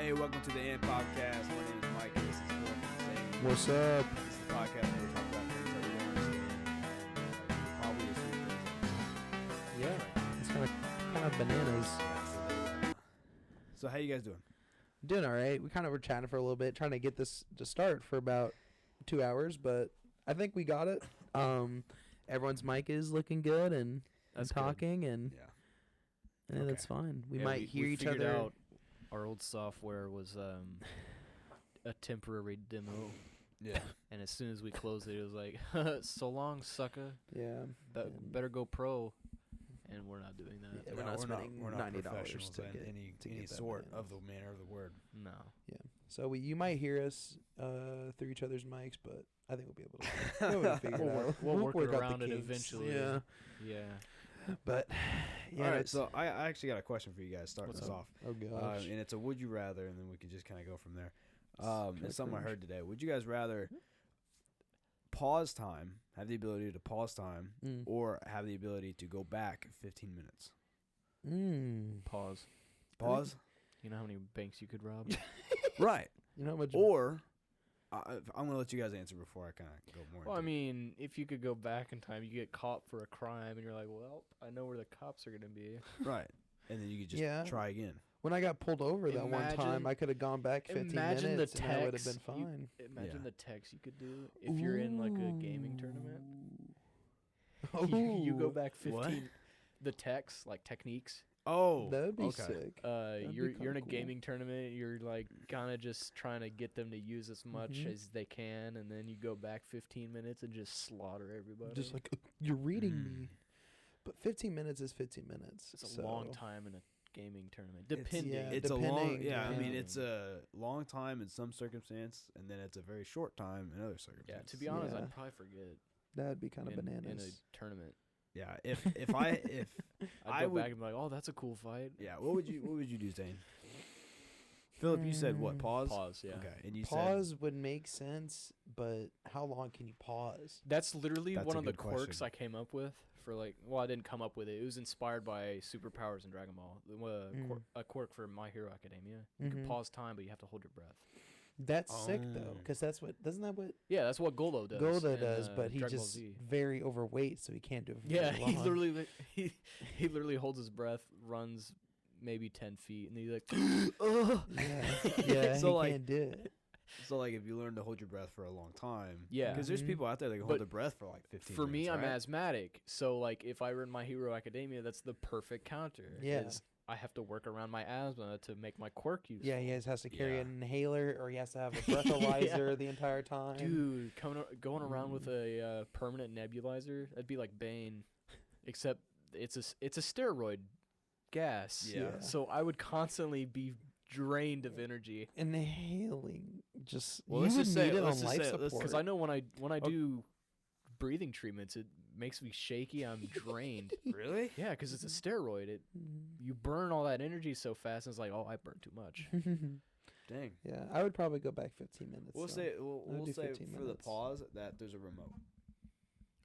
Hey, welcome to the A.M.P.T podcast. My name is Mike, and this is Philip. What's up? This is the podcast where we talk about things that we don't understand and probably assume Yeah, it's kind of bananas. So how you guys doing? Doing all right. We kind of were chatting for a little bit, trying to get this to start for about 2 hours, but I think we got it. Everyone's mic is looking good and That's talking, and Yeah. that's fine. We Yeah, might hear we each figured other. Out our old software was a temporary demo, Yeah. and as soon as we closed it, it was like, "So long, sucker. Yeah, Better go pro." And we're not doing that. Yeah, we're not spending we're not $90 professionals to in get any that sort bananas. of the manner of the word. No. Yeah. So you might hear us through each other's mics, but I think we'll be able to figure it out. We'll work out the around it kinks. eventually. Yeah. Yeah. But yeah. All right, so I actually got a question for you guys starting What's us up? off. Oh gosh. And it's a would you rather, and then we can just kind of go from there. kinda It's something I cringe. heard today. Would you guys rather pause time, have the ability to pause time, or have the ability to go back 15 minutes? Pause. Pause? You know how many banks you could rob? Right. You know how much? Or, I'm going to let you guys answer before I kind of go more Well, I into it. mean, if you could go back in time, you get caught for a crime, and you're like, "Well, I know where the cops are gonna be." Right. And then you could just Yeah. try again. When I got pulled over that one time, Imagine- I could have gone back 15 Imagine minutes the and I would have text. been fine. Imagine Yeah. the text you could do if you're in like a gaming tournament. You go Ooh. back 15. The text, like techniques. Oh. That would be okay. sick. That'd be You're kinda in a cool. gaming tournament. You're like kind of just trying to get them to use as much Mhm. as they can, and then you go back 15 minutes and just slaughter everybody. Just like, you're reading Mm. me. But 15 minutes is 15 minutes. it's a so- long time in a gaming tournament. It's- Depending. yeah, It's a long, depending, yeah, I mean, depending. it's a long time in some circumstance, and then it's a very short time in other Yeah. circumstances. To be honest, Yeah. I'd probably forget That'd be kind of in bananas. a tournament. Yeah, if I I'd go would- back and be like, "Oh, that's a cool fight." yeah, what would you do, Zane? Philip, you said what? Pause. Pause. Yeah. Okay, and you Pause would make sense, but how long can you pause? That's literally That's one a of the good quirks question. I came up with for like. Well, I didn't come up with it. It was inspired by superpowers in Dragon Ball. A quirk for My Hero Academia. You can Mhm. pause time, but you have to hold your breath. That's sick though, Oh. because doesn't that what Yeah, that's what Goldo does. Golda in, does? But he's Dragon Ball just Z. very overweight, so he can't do it. For Yeah, very he long. literally he literally holds his breath, runs maybe 10 feet, and he's like, Yeah, So, he like- can't do it. So like, if you learn to hold your breath for a long time, Yeah. because there's Mhm. people out there that can But hold their breath for like 15. For me, minutes, I'm right? asthmatic, so like if I run My Hero Academia, that's the perfect counter. Yeah. 'cause I have to work around my asthma to make my quirk useful. Yeah, he has to carry Yeah. an inhaler, or he has to have a breathalyzer the entire time. Dude, going around with a permanent nebulizer, that'd be like Bane, except it's a steroid gas. Yeah. So I would constantly be drained of energy. Inhaling, just Well, you let's would just say- need it let's on just life say- let's- support. Because I know when I do breathing treatments, it makes me shaky. I'm drained. Really? Yeah, because it's a steroid. You burn all that energy so fast, and it's like, oh, I burned too much. Dang. Yeah, I would probably go back 15 minutes. We'll so. say I'd we'll do say 15 for the minutes. pause that there's a remote.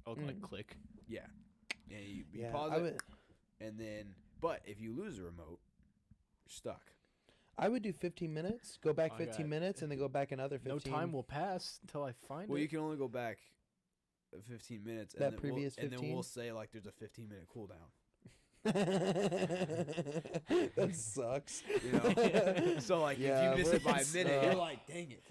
Oh, like click. Yeah. And you Yeah, pause I it, would. and then but if you lose the remote, you're stuck. I would do 15 minutes, go back I 15 got- minutes, and then go back another 15. No time will pass until I find Well, it. you can only go back 15 minutes. That and then previous and then 15? we'll say like there's a 15-minute cooldown. That sucks. You know. So like Yeah, if you miss it by a it's, minute, you're like, dang it.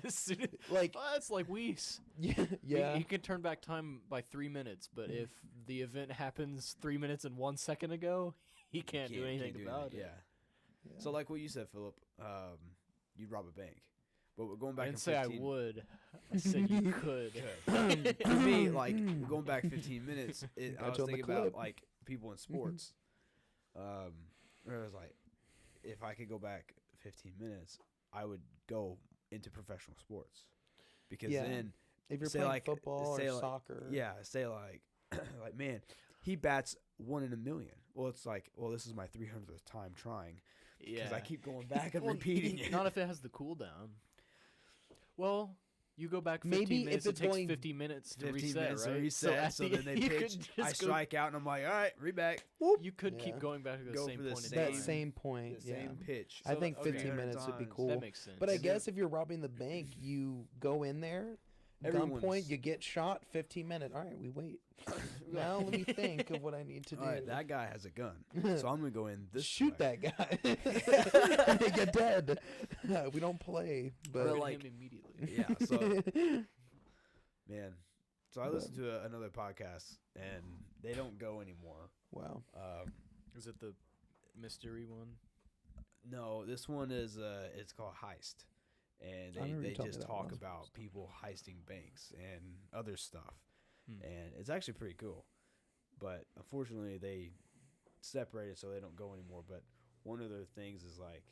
Like, Oh, that's like Whis. yeah. You can turn back time by 3 minutes, but if the event happens 3 minutes and 1 second ago, he can't do anything about it. Yeah. Yeah. So like what you said, Philip, you'd rob a bank. But we're going I back didn't in say 15 I would. I said you could. For me, like going back 15 minutes, I Got was you on the thinking about clip. like people in sports. Where I was like, if I could go back 15 minutes, I would go into professional sports because Yeah. then If you're say playing like- football say or like- soccer. yeah, say like like man, he bats 1 in a million. Well, it's like, well, this is my 300th time trying because I keep going back and Well, repeating it. Not if it has the cooldown. Well, You go back 15 Maybe if minutes, it's it takes going 50 minutes to 15 reset, minutes right? to reset. at So the then they you pitch. could I just go- strike out, and I'm like, all right, read back. You could keep Yeah. going back to the Go same for the point. in That time. same point. The yeah. same pitch. I So, think okay. 15 minutes would be cool. That makes sense. But I And then- guess if you're robbing the bank, you go in there, Everyone's- gunpoint, you get shot, 15 minutes. All right, we wait. Now let me think of what I need to do. All right, that guy has a gun, so I'm gonna go in this. Shoot way. that guy. They get dead. We don't play. But Well, Hit like- him immediately. Yeah. So man, so I listened to another podcast, and they don't go anymore. wow. Is it the mystery one? No, this one is it's called Heist, and I remember they you told me just that talk once. about people heisting banks and other stuff, Hmm. and it's actually pretty cool. But unfortunately, they separated, so they don't go anymore. But one of their things is like,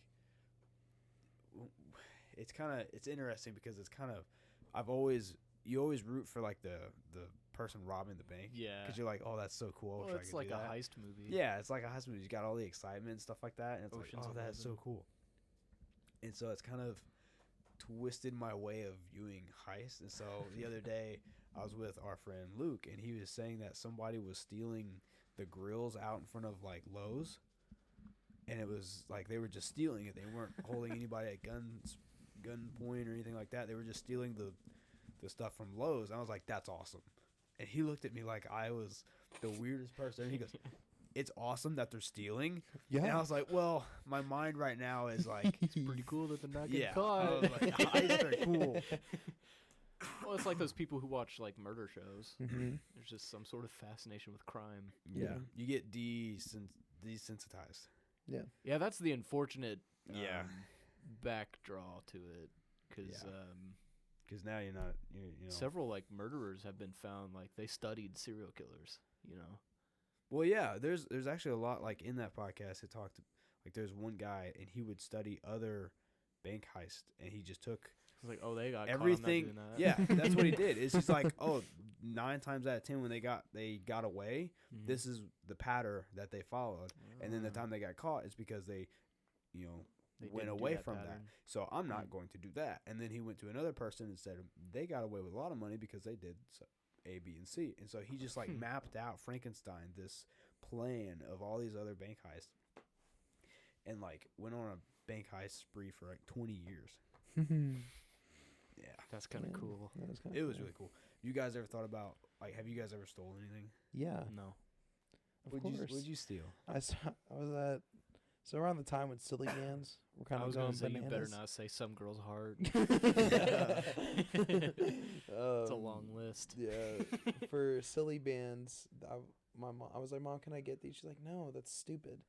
it's interesting because it's kind of you always root for like the person robbing the bank. Yeah. Because you're like, oh, that's so cool. I wish Well, I it's could like do a that. heist movie. Yeah, it's like a heist movie. You got all the excitement and stuff like that, and it's Ocean's like, oh, that's so 11. cool. And so it's kind of twisted my way of viewing heist. And so the other day, I was with our friend Luke, and he was saying that somebody was stealing the grills out in front of like Lowe's, and it was like they were just stealing it. They weren't holding anybody at gunpoint or anything like that. They were just stealing the stuff from Lowe's. And I was like, that's awesome. And he looked at me like I was the weirdest person. And he goes, it's awesome that they're stealing. Yeah. And I was like, well, my mind right now is like, It's pretty cool that they're not getting yeah. caught. I was like, heists are cool. Well, it's like those people who watch like murder shows. Mhm. There's just some sort of fascination with crime. Yeah. Yeah. You get desensitized. Yeah, that's the unfortunate Yeah. backdraw to it, because Yeah. Because now you know. several like murderers have been found, like they studied serial killers. You know, Well, yeah, there's actually a lot like in that podcast. It talked like there's one guy and he would study other bank heists, and he just took it's like, oh, they got everything. Caught, I'm not doing Yeah, that. that's what he did. It's just like, oh, 9 times out of 10 when they got away, Mhm. this is the pattern that they followed, and then the Ah. time they got caught is because they They went didn't do away that from pattern. that. So I'm not Mm. going to do that. And then he went to another person and said they got away with a lot of money because they did A, B, and C. And so he just like mapped out Frankenstein this plan of all these other bank heists, and like went on a bank heist spree for like 20 years. Yeah, That's kind of Yeah. cool. That was kinda it was cool. really cool. You guys ever thought about like have you guys ever stolen anything? Yeah, No. of What'd course. you steal? I was at so around the time when Silly Bands were kind I of was going gonna say bananas. you better not say some girl's heart. It's It's a long list. Yeah, for Silly Bands, I was like, Mom, can I get these? She's like, no, that's stupid.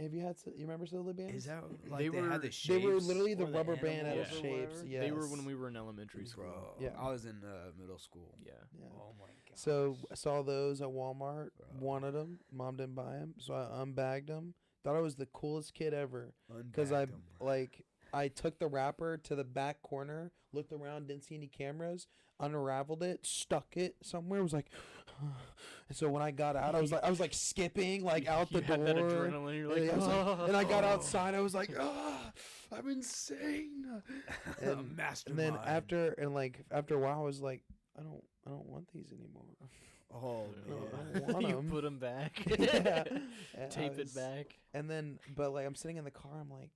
Have you had? You remember Silly Bands? Is that like They they, were- had the they shapes? They were literally the or rubber band animals out of or shapes. whatever? Yeah. They were Yes. when we were in elementary school. Bro, Yeah. I was in middle school. Yeah. Yeah. Oh my god. So I saw those at Walmart. Bro. Wanted them. Mom didn't buy them, so I unbagged them. Thought I was the coolest kid ever. Because I took the wrapper to the back corner, looked around, didn't see any cameras, unraveled it, stuck it somewhere. Was like, and so when I got out, I was like skipping like out the You had door. that adrenaline. You're like, And I was like- and I got "Oh." outside. I was like, I'm insane. And, Mastermind. and then after a while, I was like, I don't want these anymore. oh No, man. I don't want you 'em. put them back. Yeah. And I Tape was- it back. And then, but like I'm sitting in the car, I'm like,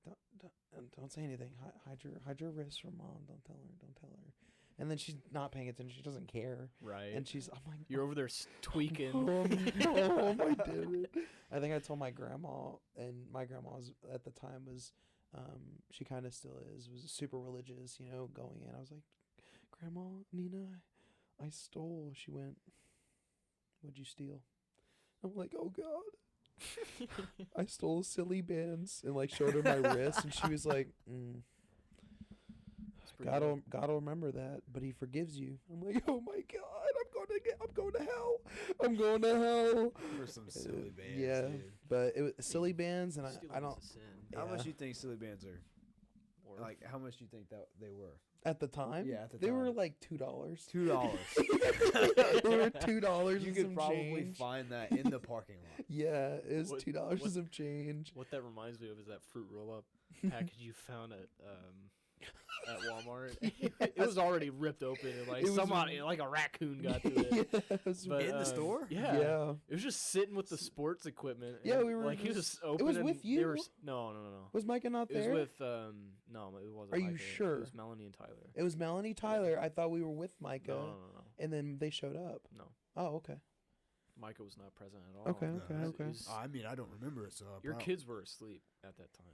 don't say anything. Hide your wrist from Mom. Don't tell her. And then she's not paying attention. She doesn't care. Right. And I'm like, You're over there tweaking. Mom, I did it. I think I told my grandma, and my grandma was, at the time was, she kind of still was super religious, going in. I was like, Grandma, Nina, I stole. She went, what'd you steal? I'm like, oh God. I stole Silly Bands, and like showed her my wrist, and she was like, God'll remember that, but He forgives you. I'm like, oh my God, I'm going to hell. I'm going to hell. For some silly bands. Yeah, Dude. but it was Silly Bands, and I Stealing don't. is a sin. How Yeah. much do you think silly bands are? Or Like, how much do you think that they were? At the time, Yeah, at the they were time. like $2. $2. They were $2. You and could some probably change. find that in the parking lot. Yeah, it was What- $2 what- some change. what that reminds me of is that fruit roll-up package you found at at Walmart. It was already ripped open, and like It was- somebody, like a raccoon, got to it. Yes. But, In the store? Yeah. Yeah. It was just sitting with the sports equipment. Yeah, and, we were like he was just- open. was and with they were you? no. Was Micah not It was there? with no, it wasn't. Are you Micah. sure? It was Melanie and Tyler. It was Melanie Tyler. I thought we were with Micah, No. and then they showed up. No. Oh, okay. Micah was not present at all. Okay, No, okay, It okay. was- I mean, I don't remember it, so your probably- kids were asleep at that time.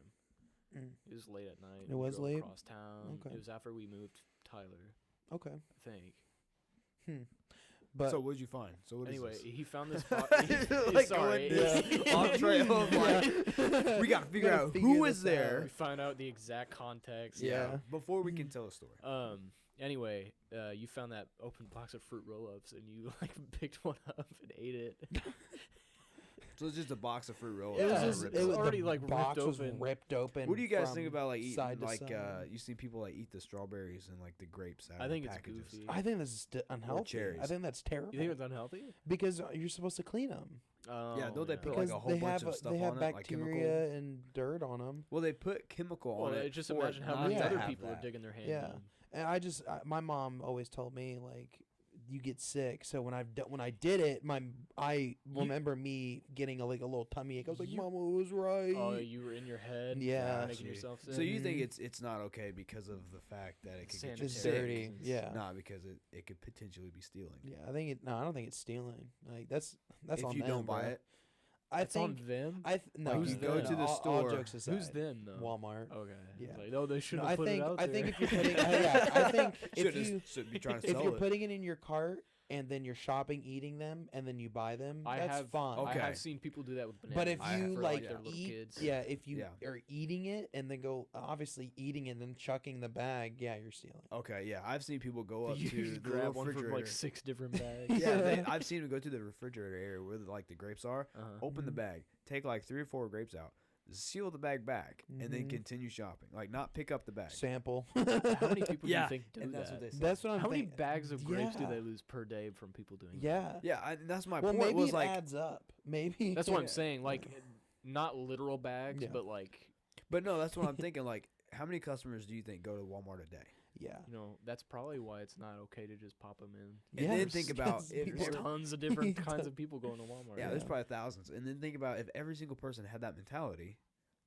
Mm. It was late at night. It We was drove late? across town. Okay. It was after we moved Tyler, Okay. I think. But So what'd you find? So what is Anyway, this? he found this. Like Sorry. going this off trail of like, we gotta figure out who was there. We found out the exact context. Yeah. Before we can tell a story. Anyway, you found that open box of fruit roll-ups, and you like picked one up and ate it. So it's just a box of fruit roll-ups. It was Yeah, just ripped it was open. already, the like, ripped box was open. ripped open. What do you guys from think about like eating side to like side. you see people like eat the strawberries and like the grapes out I of think it's packages. goofy. I think this is unhealthy. I cherries. think that's terrible. You think it's unhealthy? because you're supposed to clean them Yeah, don't they put, because like, a whole they bunch have of stuff they have on it, like chemical? bacteria and dirt on them. Well, they put chemical Well, on it. just for imagine how not many to other have people are that. digging their hands Yeah. in. And my mom always told me like you get sick. So when I did it, I remember me getting a little tummy ache. I was like, You- Mama was right. Oh, you were in your head. Yeah. making yourself sick. So you think Mhm. it's not okay because of the fact that it could get you It's sanitary sick? dirty. reasons. Yeah. Not because it could potentially be stealing. Yeah, I think it. No, I don't think it's stealing. Like that's If on you them, don't buy bro. it, I It's think on them. no. Like, you no, go no, to the all store- jokes aside, Who's them though? Walmart. Okay. Yeah. Like, no, they should No, have put it out I there. think if you're putting, yeah, I think should be trying to if sell you're it. putting it in your cart and then you're shopping, eating them, and then you buy them, that's fine. I Okay. have seen people do that with bananas. But if I you have- for, like their little eat, kids. yeah, if you Yeah. are eating it and then go obviously eating it and then chucking the bag, yeah, you're stealing. Okay, yeah, I've seen people go up You to just the grab one refrigerator. from like 6 different bags. Yeah, I've seen them go to the refrigerator area where like the grapes are. Uh-huh. Open the Mhm. bag, take like 3 or 4 grapes out, seal the bag back, and then Mhm. continue shopping. Like not pick up the bag. Sample. How many people do Yeah, you think do and that? that's what they say. That's what I'm How many thinking. bags of grapes do Yeah. they lose per day from people doing that? Yeah. Yeah, that's my Well, point. maybe Was it like, adds up. Maybe. That's what I'm Yeah. saying. Like, not literal bags, Yeah. but like, but no, that's what I'm thinking. Like, how many customers do you think go to Walmart a day? Yeah. you know, that's probably why it's not okay to just pop them in. And Yeah, then think about because if people- There's every- tons of different He kinds does. of people going to Walmart. yeah, there's Yeah. probably thousands. And then think about if every single person had that mentality,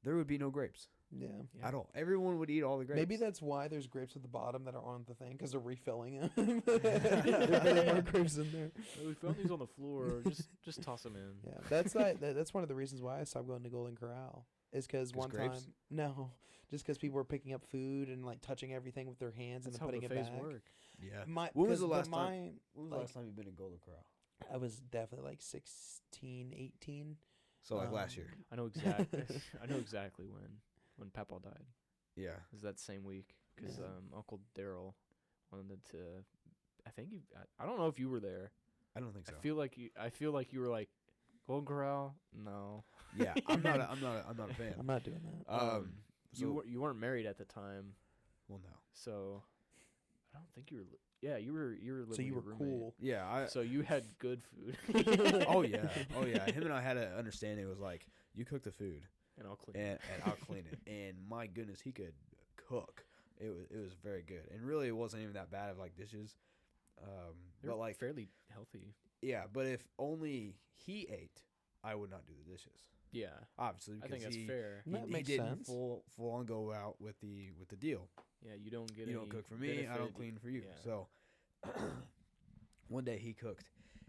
there would be no grapes Yeah. Yeah. at all. Everyone would eat all the grapes. Maybe that's why there's grapes at the bottom that are on the thing because they're refilling them. They're putting more grapes in there. We found these on the floor. Just toss them in. Yeah, that's one of the reasons why I stopped going to Golden Corral. Is because one grapes? time, no, just because people were picking up food and like touching everything with their hands That's and how then putting it buffets back. work. Yeah. When was the last time- mine, When was like- the last time you've been in Golden Corral? I was definitely like 16, 18. So like last Um, year. I know exactly. I know exactly when Papa died. Yeah. It was that same week because Yeah. Uncle Daryl wanted to. I think you. I don't know if you were there. I don't think so. I feel like you were like Golden Corral. No. yeah, I'm not. I'm not a fan. I'm not doing that. You weren't married at the time, Well, no. so I don't think you were. Yeah, you were living So you with were your roommate. cool. Yeah. So you had good food. Oh yeah. Oh yeah. Him and I had an understanding. It was like you cook the food And I'll clean. and I'll clean it. And my goodness, he could cook. It was very good. And really, it wasn't even that bad of like dishes. They were But like fairly healthy. yeah. But if only he ate, I would not do the dishes. Yeah, Obviously, I because think that's he, fair. He, That he makes didn't sense. full on go out with the deal. Yeah, you don't get. You don't any cook for me, I don't benefit. clean for you. Yeah. So one day he cooked,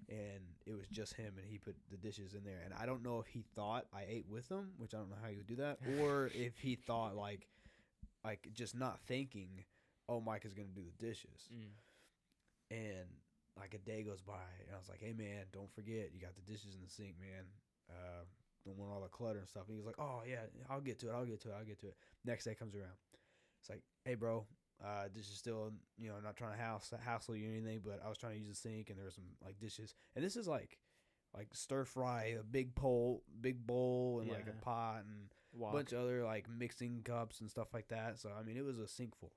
and it was just him, and he put the dishes in there. And I don't know if he thought I ate with him, which I don't know how you would do that, or if he thought like just not thinking, oh, Mike is gonna do the dishes. And like a day goes by, and I was like, hey man, don't forget you got the dishes in the sink, man. Don't want all the clutter and stuff. And he was like, oh yeah, I'll get to it. Next day comes around. It's like, hey bro, this is still, I'm not trying to hassle you or anything, but I was trying to use the sink and there were some like dishes. And this is like stir fry, a big bowl and like Yeah. a pot and Wok. a bunch of other like mixing cups and stuff like that. So I mean, it was a sink full.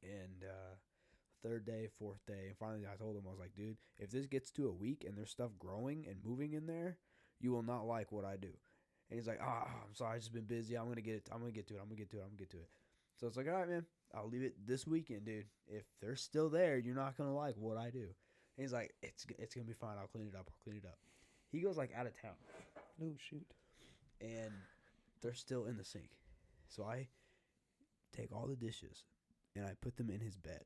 And third day, fourth day, and finally I told him, I was like, dude, if this gets to a week and there's stuff growing and moving in there, you will not like what I do. And he's like, I'm sorry, I've just been busy. I'm gonna get to it. So it's like, all right, man, I'll leave it this weekend, dude. If they're still there, you're not gonna like what I do. And he's like, it's gonna be fine. I'll clean it up. He goes like out of town. Oh shoot. And they're still in the sink. So I take all the dishes and I put them in his bed.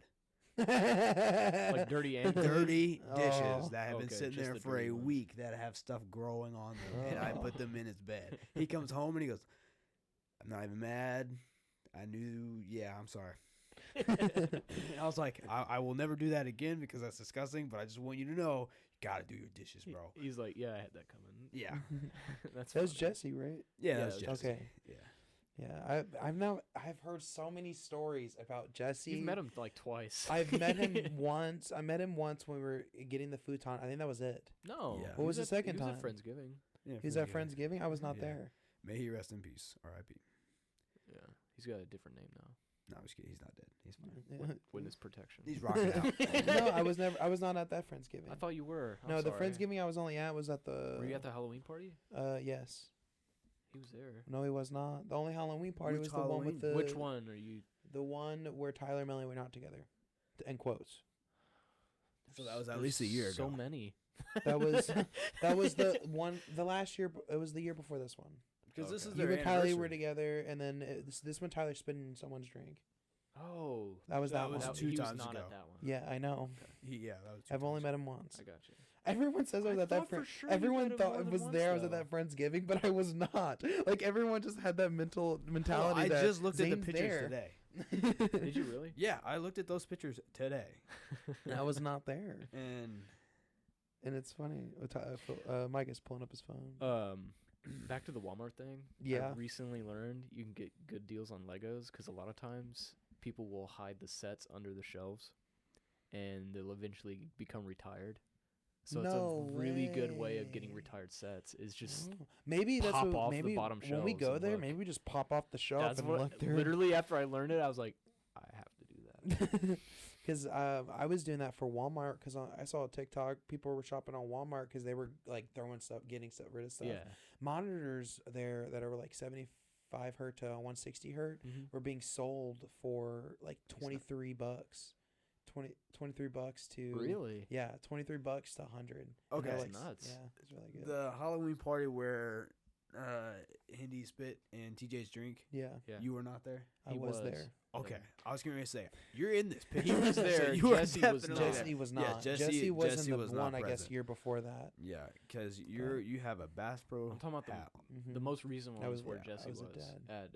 Like dirty and Dirty dishes Oh. that have been Okay, sitting just there the for dirty a ones. week that have stuff growing on them, and I put them in his bed. He comes home and he goes, "I'm not even mad. I knew. Yeah, I'm sorry." And I was like, I will never do that again because that's disgusting. But I just want you to know, you gotta do your dishes, bro. He's like, yeah, I had that coming. Yeah, That's That was funny. Jesse, right? yeah, Yeah, that was Jesse. Okay. Yeah. Yeah, I've heard so many stories about Jesse. You've met him like twice. I've met him once. I met him once when we were getting the futon. I think that was it. No. Yeah. he What was the at- second he was time? at Friendsgiving. Yeah, He was at Friendsgiving. I was not Yeah. there. May he rest in peace. R.I.P. Yeah. He's got a different name now. No, I'm just kidding. He's not dead. He's fine. Yeah. Witness protection. He's rocking out. No, I was never. I was not at that Friendsgiving. I thought you were. I'm No, the sorry. Friendsgiving I was only at was at the. Were you at the Halloween party? Yes. He was there. No, he was not. The only Halloween party Which was the one with the. Halloween? Which one are you? The one where Tyler and Melanie were not together. End quotes. So that was at There's least a year So ago. many. That was the one. The last year. It was the year before this one. Because this Okay. is You their and Kylie anniversary. were together, and then this one Tyler spinning someone's drink. Oh. That was that was one. two he times was not ago. at that one. Yeah, I know. Yeah, that was. I've only met him once. I got you. Everyone says I was I at that. thought for Friend. sure you Everyone met him thought more it than was once, there. I was at though. that Friendsgiving, but I was not. Like everyone just had that mentality. I that just looked at the Zane's pictures there. today. Did you really? Yeah, I looked at those pictures today, I was not there, and and it's funny. Mike is pulling up his phone. Back to the Walmart thing. Yeah. I recently learned you can get good deals on Legos because a lot of times people will hide the sets under the shelves, and they'll eventually become retired. So No it's a really good way of getting way. retired sets. Is just Oh. Maybe that's pop what, off the maybe bottom when we shelves go and there, look. maybe we just pop off the shelf that's and what. look there. Literally, after I learned it, I was like, I have to do that. Because I was doing that for Walmart because I saw a TikTok. People were shopping on Walmart because they were like throwing stuff, getting stuff, rid of stuff. Yeah. Monitors there that are like 75 hertz to 160 hertz Mm-hmm. were being sold for like Decent. 23 bucks. 23 bucks to Really? yeah, 23 bucks to 100. And Okay. they're That's like, nuts. Yeah, it's really good. the Halloween party where Hindi spit and TJ's drink. Yeah, Yeah. You were not there. I He was was. there. Okay, I was going to say you're in this picture. He was So there, you were Jesse was definitely not. there. Jesse was Yeah, not. Jesse- Jesse was Jesse in the was not one, I guess, present. year before that. Yeah, because you have a Bass Pro I'm talking about hat. Mhm. the most recent one I was was- where yeah, I Jesse was was, a dad.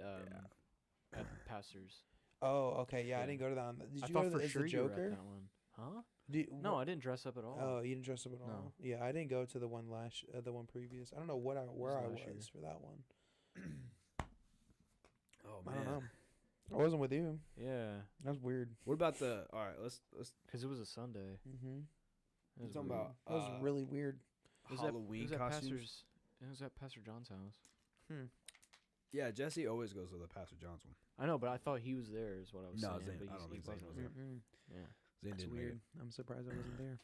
at Pastors. Oh, okay. Yeah, I Yeah. didn't go to that one. Did I you thought go to for the, is sure the you were Joker? at that one. Huh? No, No, I didn't dress up at all. Oh, you didn't dress up at all. No. Yeah, I didn't go to the one the one previous. I don't know where I last was year. for that one. Oh I man. don't know. I wasn't with you. Yeah, That was weird. What about the? All right, let's because it was a Sunday. Mm-hmm. It was talking weird. about That was really weird. It was at- Halloween it was at costumes. Pastor's, it was at Pastor John's house. Yeah, Jesse always goes to the Pastor John's one. I know, but I thought he was there. Is what I was No, saying. Zane- but I don't he think Zane wasn't. was there. Yeah, Zane That's didn't make weird. it. I'm surprised I wasn't there.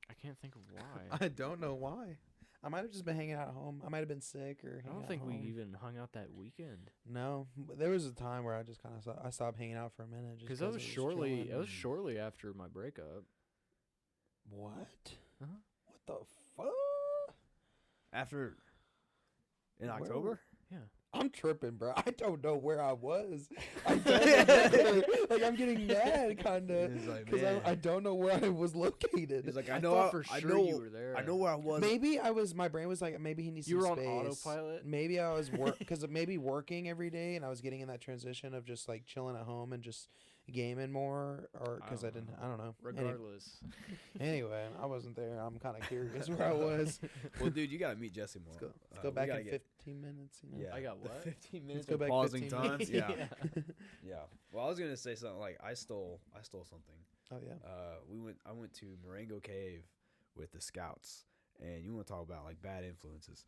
I can't think of why. I don't know why. I might have just been hanging out at home. I might have been sick or. I hanging don't out think at we home. even hung out that weekend. No, but there was a time where I just kind of I stopped hanging out for a minute. Because that was chilling. shortly after my breakup. What? Huh? What the fuck? After in Where- October. Yeah. I'm tripping, bro. I don't know where I was. I don't know. Like I'm getting mad, kind of, He's like, because "Man." I don't know where I was located. He's like, I I know thought for I sure know you were there. I know where I was. Maybe I was. My brain was like, maybe he needs You some were on space. autopilot? Maybe I was because maybe working every day, and I was getting in that transition of just like chilling at home and just gaming more, or because I don't didn't. know. I don't know. Regardless. Anyway, I wasn't there. I'm kind of curious where I was. Well, dude, you gotta meet Jesse more. Let's go We back gotta in get- 15 minutes. You know? Yeah, I got the what? 15 minutes go of back pausing 15 times. Yeah. Yeah. Yeah. Well, I was gonna say something like I stole something. Oh yeah. I went to Marengo Cave with the Scouts, and you want to talk about like bad influences.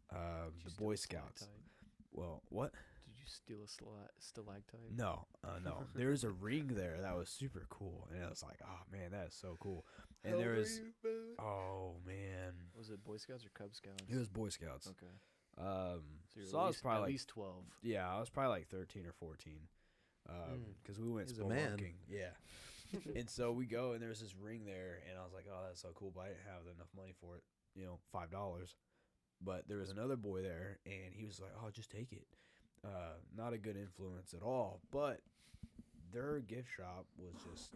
Did you The steal Boy a Scouts. stalactite? Well, what? Did you steal a stalactite? No, no. There's a ring there that was super cool, and I was like, oh man, that is so cool. And there was, oh man, Was it Boy Scouts or Cub Scouts? it was Boy Scouts. Okay. So So, you're I was at probably like, least 12. yeah, I was probably like 13 or 14. because we went He's a man. spelunking. Yeah. And so we go, and there's this ring there, and I was like, oh, that's so cool, but I didn't have enough money for it, $5. But there was another boy there, and he was like, oh, just take it. Not a good influence at all, but their gift shop was just,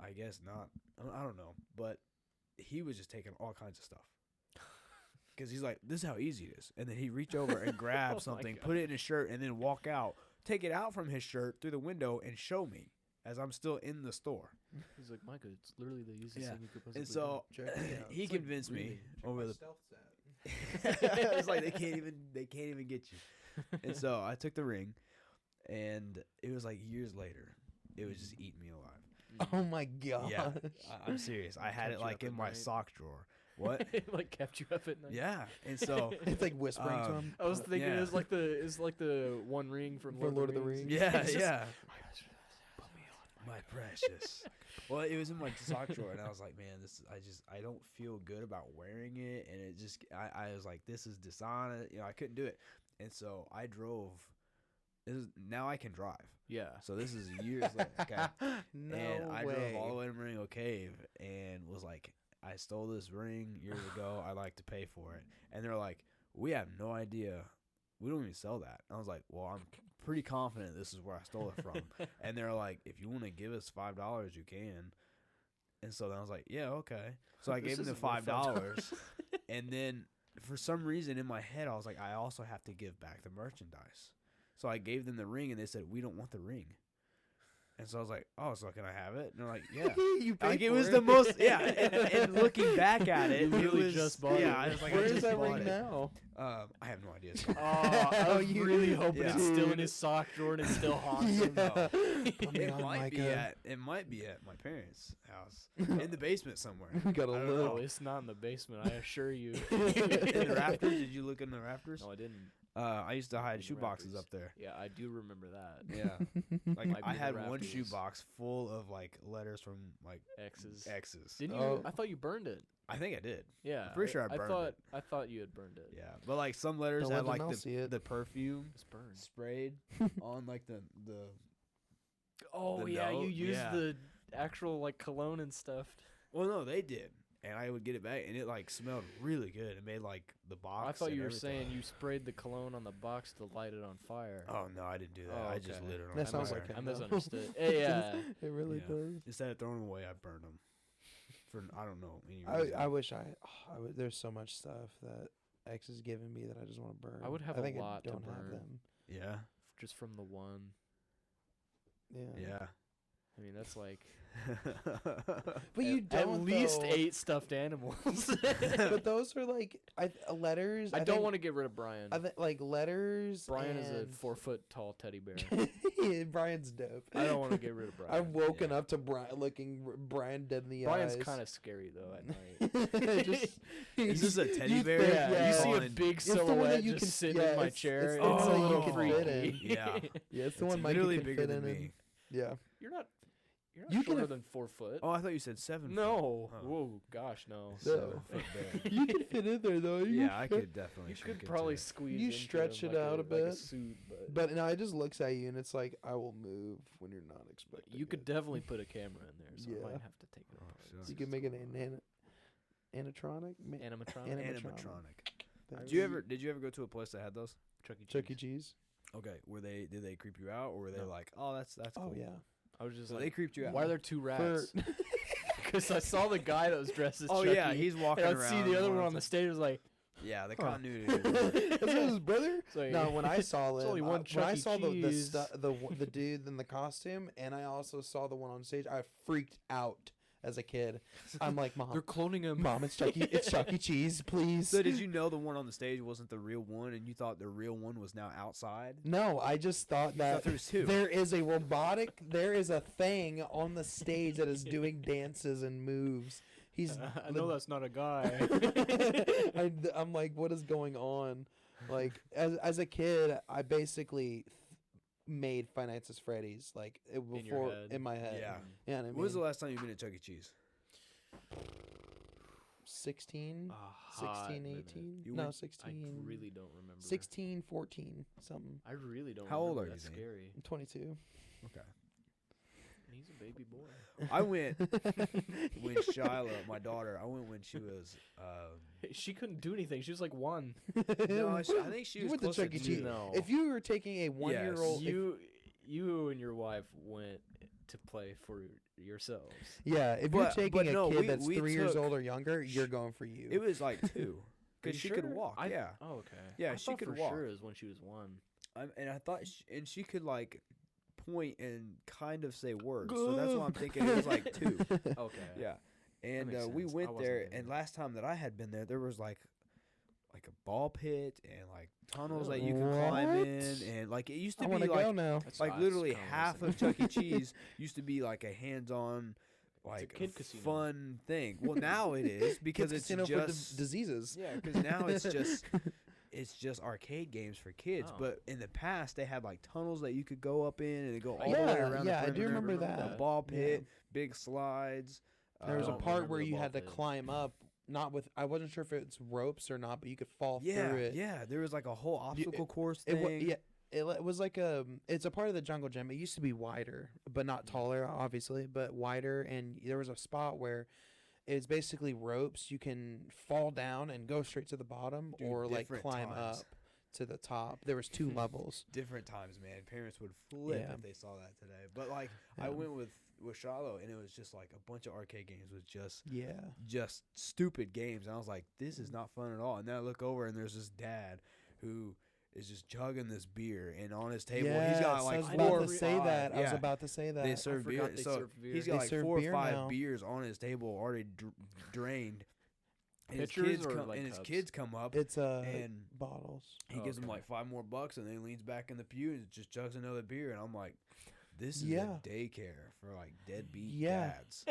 I guess not, I don't know, but he was just taking all kinds of stuff. Because he's like, this is how easy it is. And then he'd reach over and grab something, put it in his shirt, and then walk out, take it out from his shirt through the window, and show me as I'm still in the store. He's like, Micah, it's literally the easiest thing you could possibly And so he convinced me over the. It's like they can't even get you. And so I took the ring, and it was like years later, it was just eating me alive. Oh my god! Yeah, I'm serious. I had it like in my sock drawer. What? It like kept you up at night. Yeah, and so it's like whispering to him. I was thinking it's like the one ring from Lord of the Rings. Yeah, yeah. Put me on, my precious. Well, it was in my sock drawer, and I was like, man, I don't feel good about wearing it, and it just, I was like, this is dishonest. I couldn't do it, and so I drove. Now I can drive. Yeah. So this is years later. Okay. No and I way. drove all the way to Marengo Cave and was like, I stole this ring years ago. I'd like to pay for it. And they're like, we have no idea. We don't even sell that. And I was like, well, I'm pretty confident this is where I stole it from. And they're like, if you want to give us $5, you can. And so then I was like, yeah, okay. So I gave them the $5. And then for some reason in my head, I was like, I also have to give back the merchandise. So I gave them the ring, and they said, we don't want the ring. And so I was like, oh, so can I have it? And they're like, yeah. You paid like it for was it. the most, yeah. And looking back at it, You it really was just bought yeah. it. I was like, Where I is just that bought ring it. now? I have no idea. I was you- really hoping yeah. it's still in his sock drawer and it still haunts him. Yeah. No. Put me It on, might be Micah. at my parents' house in the basement somewhere. We got a I don't little. No, it's not in the basement. I assure you. In the rafters? Did you look in the rafters? No, I didn't. I used to hide In the shoe boxes rafters. up there. Yeah, I do remember that. Yeah, like Might be I in the had one shoe rafters. box full of like letters from like X's. exes. Didn't you? Oh. I thought you burned it. I think I did. Yeah. I'm pretty sure I burned thought it. I thought you had burned it. Yeah, but like some letters Don't had let like Janelle see it. the perfume It's burned. sprayed on like the. Oh The yeah, you note? used Yeah. the actual like cologne and stuff. Well, no, they did, and I would get it back, and it like smelled really good. It made like the box. I thought and you were everything. saying you sprayed the cologne on the box to light it on fire. Oh no, I didn't do that. Oh, I just okay. lit it on That fire. sounds like I him, though. misunderstood. Yeah. It really Yeah. does. Instead of throwing them away, I burned them. For I don't know any reason. I wish there's so much stuff that X has given me that I just want to burn. I would have I a think lot I to don't have burn. them. Yeah, Just from the one. Yeah. yeah. I mean, that's like But you at don't least though. 8 stuffed animals. But those are like letters. I don't want to get rid of Brian. like letters. Brian is a and- 4-foot tall teddy bear. Yeah, Brian's dope. I don't want to get rid of Brian. I've woken Yeah. up to looking Brian dead in the Brian's eyes. kind of scary though at night. Just- Is this a teddy you bear? think- Yeah, you see a on- big It's the one that silhouette you just can- sitting yeah, in my it's- chair. it's It's the a one you little can freaky. fit in. Yeah. Yeah, it's the It's one Mike literally can bigger fit than in. me. Yeah. You're not You can shorter have- than 4 foot. Oh, I thought you said 7. No. Oh. Whoa, gosh, no. No. 7-foot bear. You can fit in there though. Yeah, I could definitely. You shrink could into probably it. squeeze. You into stretch him it like out a like a bit. suit, But no, it just looks at you and it's like I will move when you're not expecting. you could it. definitely put a camera in there, so I Yeah. might have to take it Oh, apart. shucks. You can make it an animatronic. Animatronic. Animatronic. Did you ever go to a place that had those? Chuck E. Cheese. Chuck E. Cheese. Okay, did they creep you out, or were they No. like, oh, that's Oh cool? yeah. I was just So like, they creeped you out. why are there 2 rats? Because I saw the guy that was dressed as Oh Chucky. yeah, he's walking and I'd around. see the other and one on the stage was like, Yeah, the Huh. continuity. Is that his brother? it's like No, when I saw it, only one when I Chuck E. saw Cheese. the dude in the costume, and I also saw the one on stage, I freaked out as a kid. I'm like, they're Mom, cloning him. Mom, it's Chuck E. Cheese, please. So did you know the one on the stage wasn't the real one, and you thought the real one was now outside? No, I just thought You that thought there was 2. there is a thing on the stage that is doing dances and moves. He's I know that's not a guy. I'm like, what is going on? Like, as a kid, I basically made Five Nights at Freddy's like before head. in my head. Yeah. Yeah, and I When was the mean, last time you've been at Chuck E. Cheese? 16, A hot 16, minute. 18? You No, went- 16. I really don't remember. 16, 14, something. I really don't. How old remember. are you, That's Zane? scary. I'm 22. Okay. He's a baby boy. I went when Shiloh, my daughter. I went when she was. She couldn't do anything. She was like 1. No, I think she You was went to closer Chuck E. to Cheese. two. No. If you were taking a 1-year-old, You and your wife went to play for yourselves. if you're But taking a no, kid we- that's we 3 years took- old or younger, you're going for you. It was like 2, Are you because she could sure? walk. Yeah, Oh, okay. Yeah, I she thought could for walk. sure it was when she was 1. and I thought, and she could like point and kind of say words. So that's why I'm thinking it was like 2. Okay. Yeah, and makes we sense. I went wasn't there. there. And last time that I had been there was like a ball pit and like tunnels that you could climb in, What? and like it used to I be want to like go now. like literally half of Chuck E. Cheese used to be like a hands-on, like kid casino. fun thing. Well, now it is because Kids it's casino for just diseases. yeah, because now it's just arcade games for kids. Oh. But in the past, they had like tunnels that you could go up in and go all Yeah, the way around. yeah, I the do perimeter, remember a that. ball Yeah. pit, big slides. There was a don't part remember where the you ball had to pit. climb up, not with. I wasn't sure if it's ropes or not, but you could fall Yeah, through it. yeah. There was like a whole obstacle course It wa- thing. yeah, it was like it's a part of the jungle gym. It used to be wider, but not taller, obviously, but wider. And there was a spot where it's basically ropes. You can fall down and go straight to the bottom, Dude, or like different climb times. up to the top. There was 2 levels. Different times, man. Parents would flip Yeah. if they saw that today. But like, I Yeah. went with Shiloh, and it was just like a bunch of arcade games with Yeah. just stupid games. And I was like, this is not fun at all. And then I look over, and there's this dad who is just chugging this beer, and on his table he's got Yes, like I was 4 about or to say 5. that. I was Yeah. about to say that. They serve beer. forgot they So serve beer. he's They got like serve 4 or beer 5 now. beers on his table already drained. And his Pitchers kids or, come, like, and his cups? kids come up, It's and bottles. he Oh, gives him okay. like $5 more, and then he leans back in the pew and just chugs another beer. And I'm like, this is Yeah. a daycare for like deadbeat Yeah. dads.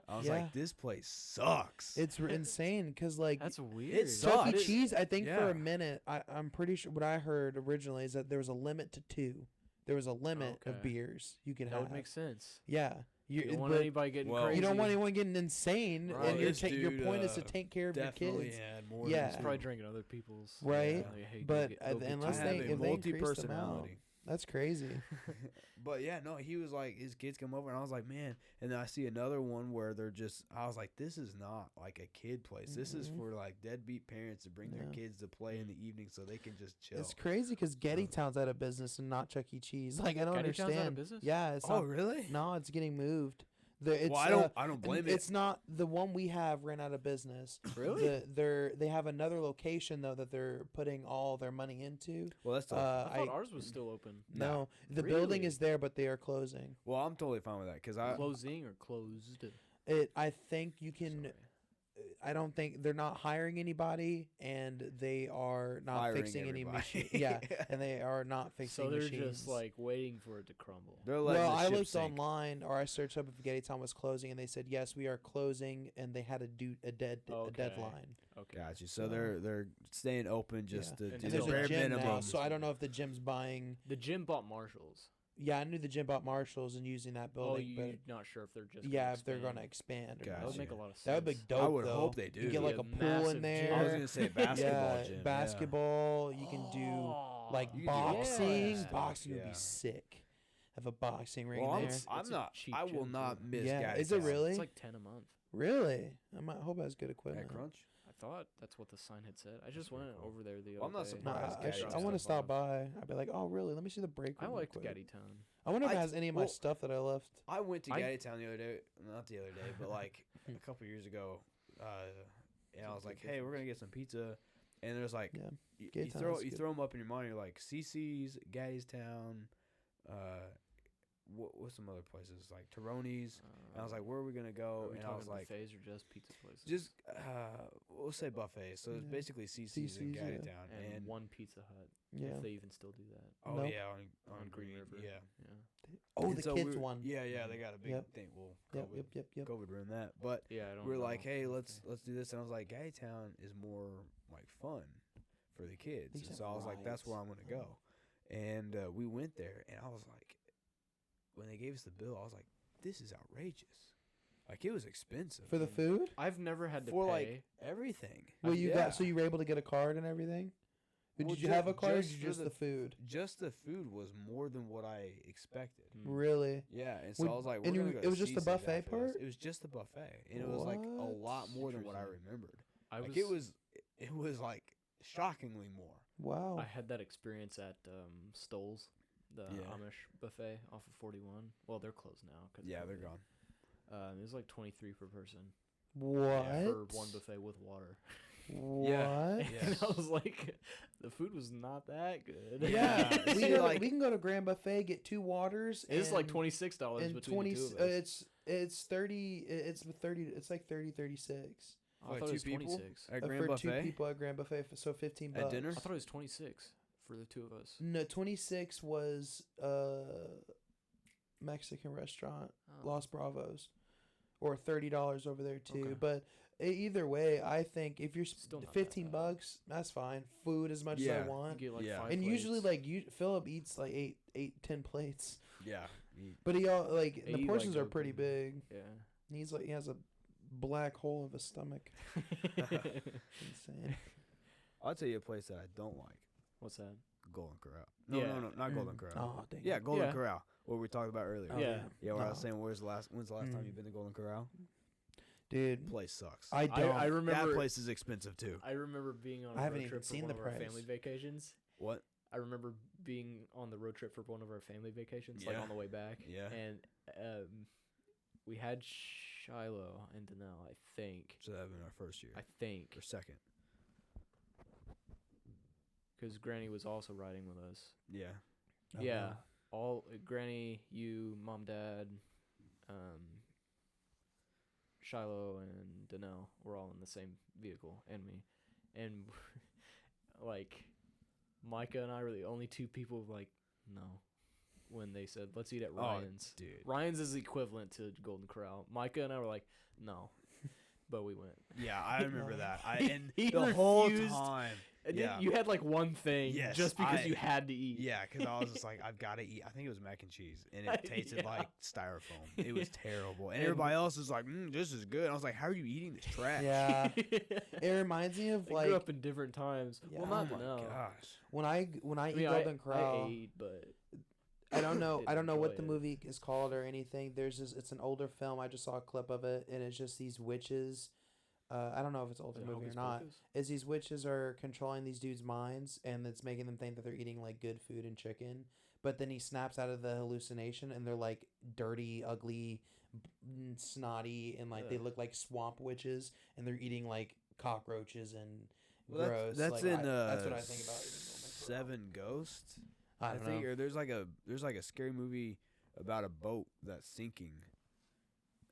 I was Yeah. like, this place sucks. It's insane because like That's weird. sucks. Chuck E. It- Cheese, I think for yeah. a minute, I'm pretty sure what I heard originally is that there was a limit to 2. There was a limit of Okay. beers you could That have. would make sense. Yeah, You don't want but anybody getting Well, crazy. you don't want anyone getting insane, Right. and your This your dude, point is to take care of your Definitely kids. had more Yeah. He's than probably two. drinking other people's. Right, Like, hey, but go get unless I two. have they- a if they increase them out. multi-personality. That's crazy. But yeah, no, he was like, his kids come over, and I was like, man. And then I see another one where I was like, this is not like a kid place. This is Mhm. for like deadbeat parents to bring their Yeah. kids to play in the evening so they can just chill. It's crazy because Gettytown's out of business and not Chuck E. Cheese. Like I don't Gettytown's out of understand. business? Yeah, it's Oh, not. really? No, it's getting moved. It's, Well, I don't blame it. It's not the one we have ran out of business. Really? They have another location though that they're putting all their money into. Well, that's tough. I thought I ours was still open. no, the building Really? is there, but they are closing. Well, I'm totally fine with that because Closing or closed? I think you can. Sorry. I don't think they're not hiring anybody, and they are not Firing fixing any everybody. machine. Yeah, and they are not fixing So they're machines. just like waiting for it to crumble. they're letting Well, the I ship looked sink. online, or I searched up if Gettytown was closing, and they said yes, we are closing, and they had a Okay. deadline. Okay. Got you. So So- they're staying open just Yeah. to And do And the there's bare a gym minimum. now, so I don't know if the gym's buying. The gym bought Marshalls. Yeah, I knew the gym bought Marshalls and using that Oh, building, you're not sure if they're just. but if they're gonna expand or Gotcha. That not. would make a lot of sense. That would be dope. I would though. hope they You do. get like Yeah, a pool massive in gym. there. I was gonna say basketball yeah, gym. yeah. basketball. You can do Oh, like You can do all boxing. that stuff, Boxing would yeah. be sick. Have a boxing ring Well, there. I'm It's a not. cheap I will gym, not too. miss. Yeah, is it Gettytown. really? It's like 10 a month. Really? I hope it has good At equipment. Crunch? I thought that's what the sign had said. I just pretty went cool. over there the Well, I'm other not day. No, surprised. I Gettytown's want to stuff stop by. I'd be like, oh, really? Let me see the break I room. liked quick. Gettytown. I wonder if it I- has any of my well- stuff that I left. I went to I- Gettytown the other day. Not the other day, but like a couple years ago. And I was like, hey, we're gonna get some pizza. And there's like, Yeah. you Gettytown throw is you good. throw them up in your mind. You're like CC's, Gettytown, what's some other places like Taroni's. And I was like, where are we gonna are go? we And I talking was like, buffets or just pizza places? just we'll say buffet. So it's Yeah. basically CC's in CC's, yeah. Gettytown. and And one Pizza Hut. Yeah. If they even still do that. oh No. yeah, on Green Green River. Yeah. Yeah. Oh, And the so kids we- one. Yeah, yeah, they got a big Yep. thing. Well, Yep. COVID, Yep. COVID ruined that, but Yeah, I don't we're know. like, hey, let's Okay. do this, and I was like, Gettytown is more like fun for the kids, These and have so I was like, that's rides. where I'm gonna go, and we went there, and I was like, when they gave us the bill, I was like, this is outrageous, like it was expensive For the food? I've never had to for pay. like everything. Well, you Yeah. got so you were able to get a card and everything. Well, Did you have a card or just for just the food? Just the food was more than what I expected. Really? Yeah, and so Would- I was like, and we're you- gonna go it was just the Cece's buffet after part? this. It was just the buffet, and it was like a lot What? more than what I Interesting. remembered. I Like was it was like shockingly more. Wow. I had that experience at Stoll's, the Yeah. Amish buffet off of 41. Well, they're closed now. Yeah, they're gone. It was like 23 per person What? for one buffet with water. What? Yeah. And I was like, the food was not that good. Yeah, Yeah, we, see, go, like- we can go to Grand Buffet, get 2 waters. It's like and- $26 and between 20. the two of us. It's 30. It's 30. It's like 36 I Like thought it was 2 people 26. at for Grand 2 Buffet people at Grand Buffet. So 15 bucks. at dinner. I thought it was 26 for the two of us. No, 26 was Mexican restaurant, Oh. Los Bravos, or $30 over there too. Okay. But either way, I think if you're Still not that 15 bad. bucks, that's fine. Food as much as Yeah. I You want. get like Yeah. 5 And usually, plates. like Philip eats like 10 plates. Yeah. But he all like Yeah, the you, like, portions are go pretty crazy. big. Yeah. He's like he has a black hole of a stomach. Insane. I'll tell you a place that I don't like. What's that? Golden Corral. No, Yeah. not Golden Corral. Oh, dang. Yeah, Golden Yeah. Corral. What we talked about earlier. Oh, Yeah. Yeah, where I was No. saying, when's the last time Mm. you've been to Golden Corral? Dude, Place sucks. I don't. I remember that place is expensive too. I remember being on a I haven't road even trip seen for one the of our price. family vacations. What? I remember being on the road trip for one of our family vacations, like Yeah. on the way back. Yeah. And we had Shiloh and Danelle, I think. So that would been our first year. I think. Or second. Because Granny was also riding with us. Yeah. Oh, Yeah. wow. All Granny, you, Mom, Dad, Shiloh, and Danelle were all in the same vehicle, and me. And, like, Micah and I were the only 2 people, like, no. When they said, let's eat at Ryan's. Dude. Ryan's is equivalent to Golden Corral. Micah and I were like, no. But we went. Yeah, I remember that. And He the whole refused. time. And Yeah. then you had like one thing Yes, just because you had to eat. Yeah, because I was just like, I've got to eat. I think it was mac and cheese, and it tasted Yeah. like styrofoam. It was terrible, and And- everybody else is like, this is good. I was like, how are you eating this trash? Yeah. It reminds me of They like grew up in different times. Yeah. Well, Oh not my Danelle. gosh. when I I eat mean, Golden I Corral. ate, but I don't know. I didn't don't know what enjoy the it. movie is called or anything. There's this. It's an older film. I just saw a clip of it, and it's just these witches. I don't know if it's an older is it movie or Hocus not. Pocus? Is these witches are controlling these dudes' minds, and it's making them think that they're eating like good food and chicken. But then he snaps out of the hallucination, and they're like dirty, ugly, snotty, and like they Ugh. look like swamp witches, and they're eating like cockroaches and Well, gross. that's like, in that's what I think about. eating Golden Corral. Seven Ghosts. I don't think know. or there's like a scary movie about a boat that's sinking.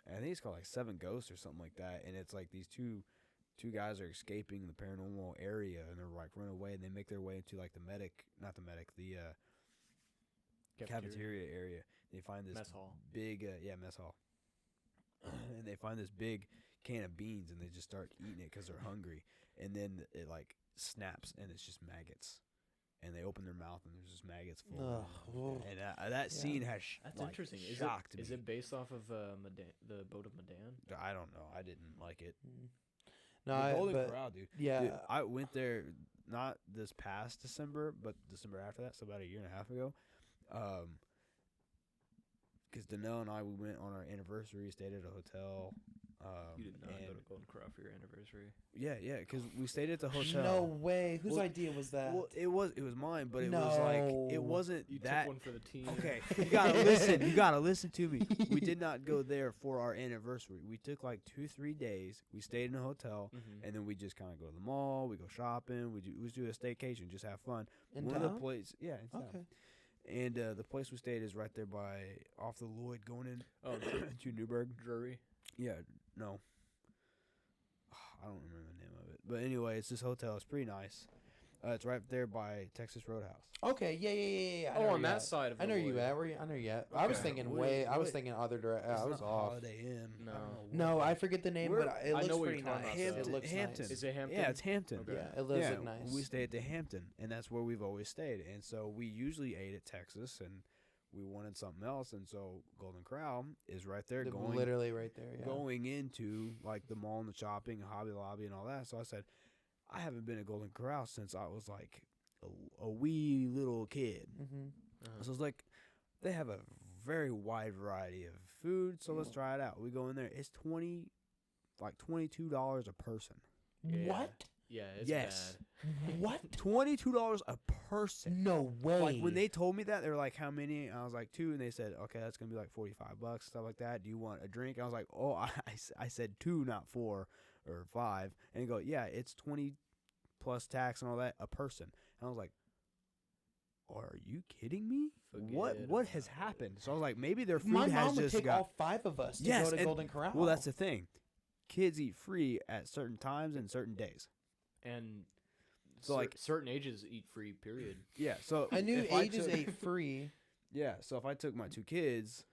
I think it's called like Seven Ghosts or something like that, and it's like these two guys are escaping the paranormal area, and they're like run away, and they make their way into like the cafeteria area. They find this Mess hall. big mess hall, and they find this big can of beans, and they just start eating it because they're hungry, and then it like snaps, and it's just maggots. And they open their mouth, and there's just maggots full. of Ugh. it. And that scene has That's like, interesting. shocked me. Is it based off of the Boat of Medan? I don't know. I didn't like it. No, The Golden but Corral, dude. yeah, Dude, I went there not this past December, but December after that, so about a year and a half ago. Because Danelle and I, we went on our anniversary, stayed at a hotel. You did not go and- to Golden Corral for your anniversary. Yeah, because we stayed at the hotel. no way. Whose Well, idea was that? Well, it was mine, but it was like it No. wasn't You that. took one for the team. Okay, you gotta listen. You gotta listen to me. We did not go there for our anniversary. We took like 2-3 days. We stayed in a hotel, Mhm. and then we just kind of go to the mall. We go shopping. We do a staycation, just have fun. In One of the town? places, yeah, in town. Okay. And the place we stayed is right there by off the Lloyd going in Oh, to Newburgh. Drury. Yeah, no, I don't remember the name of it. But anyway, it's this hotel. It's pretty nice. It's right there by Texas Roadhouse. Okay. Yeah. I Oh, know on where you that at. side of I the know you Lloyd. at. Where you? I know you at. I was Okay. thinking Wait, I was wait. thinking other direction. I It's was not off. Holiday Inn. No. I don't know No, what I it forget the name, We're- but it I looks know what pretty you're talking nice. about, Hampton, It looks Hampton. nice. Is it Hampton? Yeah, it's Hampton. Okay. Yeah, it does Yeah, look nice. we stayed at the Hampton, and that's where we've always stayed. And so we usually ate at Texas, and we wanted something else, and so Golden Corral is right there, going literally right there. Yeah. going into like the mall and the shopping, Hobby Lobby, and all that. So I said, I haven't been at Golden Corral since I was like a wee little kid. Mm-hmm. So it's like they have a very wide variety of food. So let's try it out. We go in there. It's $22 a person. Yeah. What? Yeah, it's Yes. bad. What? $22 a person. No way. Like when they told me that, they were like, "How many?" I was like, 2, and they said, "Okay, that's gonna be like $45, stuff like that. Do you want a drink?" I was like, "Oh, I said 2, not 4 or 5." And they go, "Yeah, it's 20 plus tax and all that a person." And I was like, "Are you kidding me? What Forget has about it. happened?" So I was like, maybe their food My has mom would just take got. all 5 of us to Yes, go to and- Golden Corral. Well, that's the thing. Kids eat free at certain times and certain days. And So, like- certain ages eat free. Period. Yeah, so I knew if ages took- 8 free. Yeah, so if I took my 2 kids,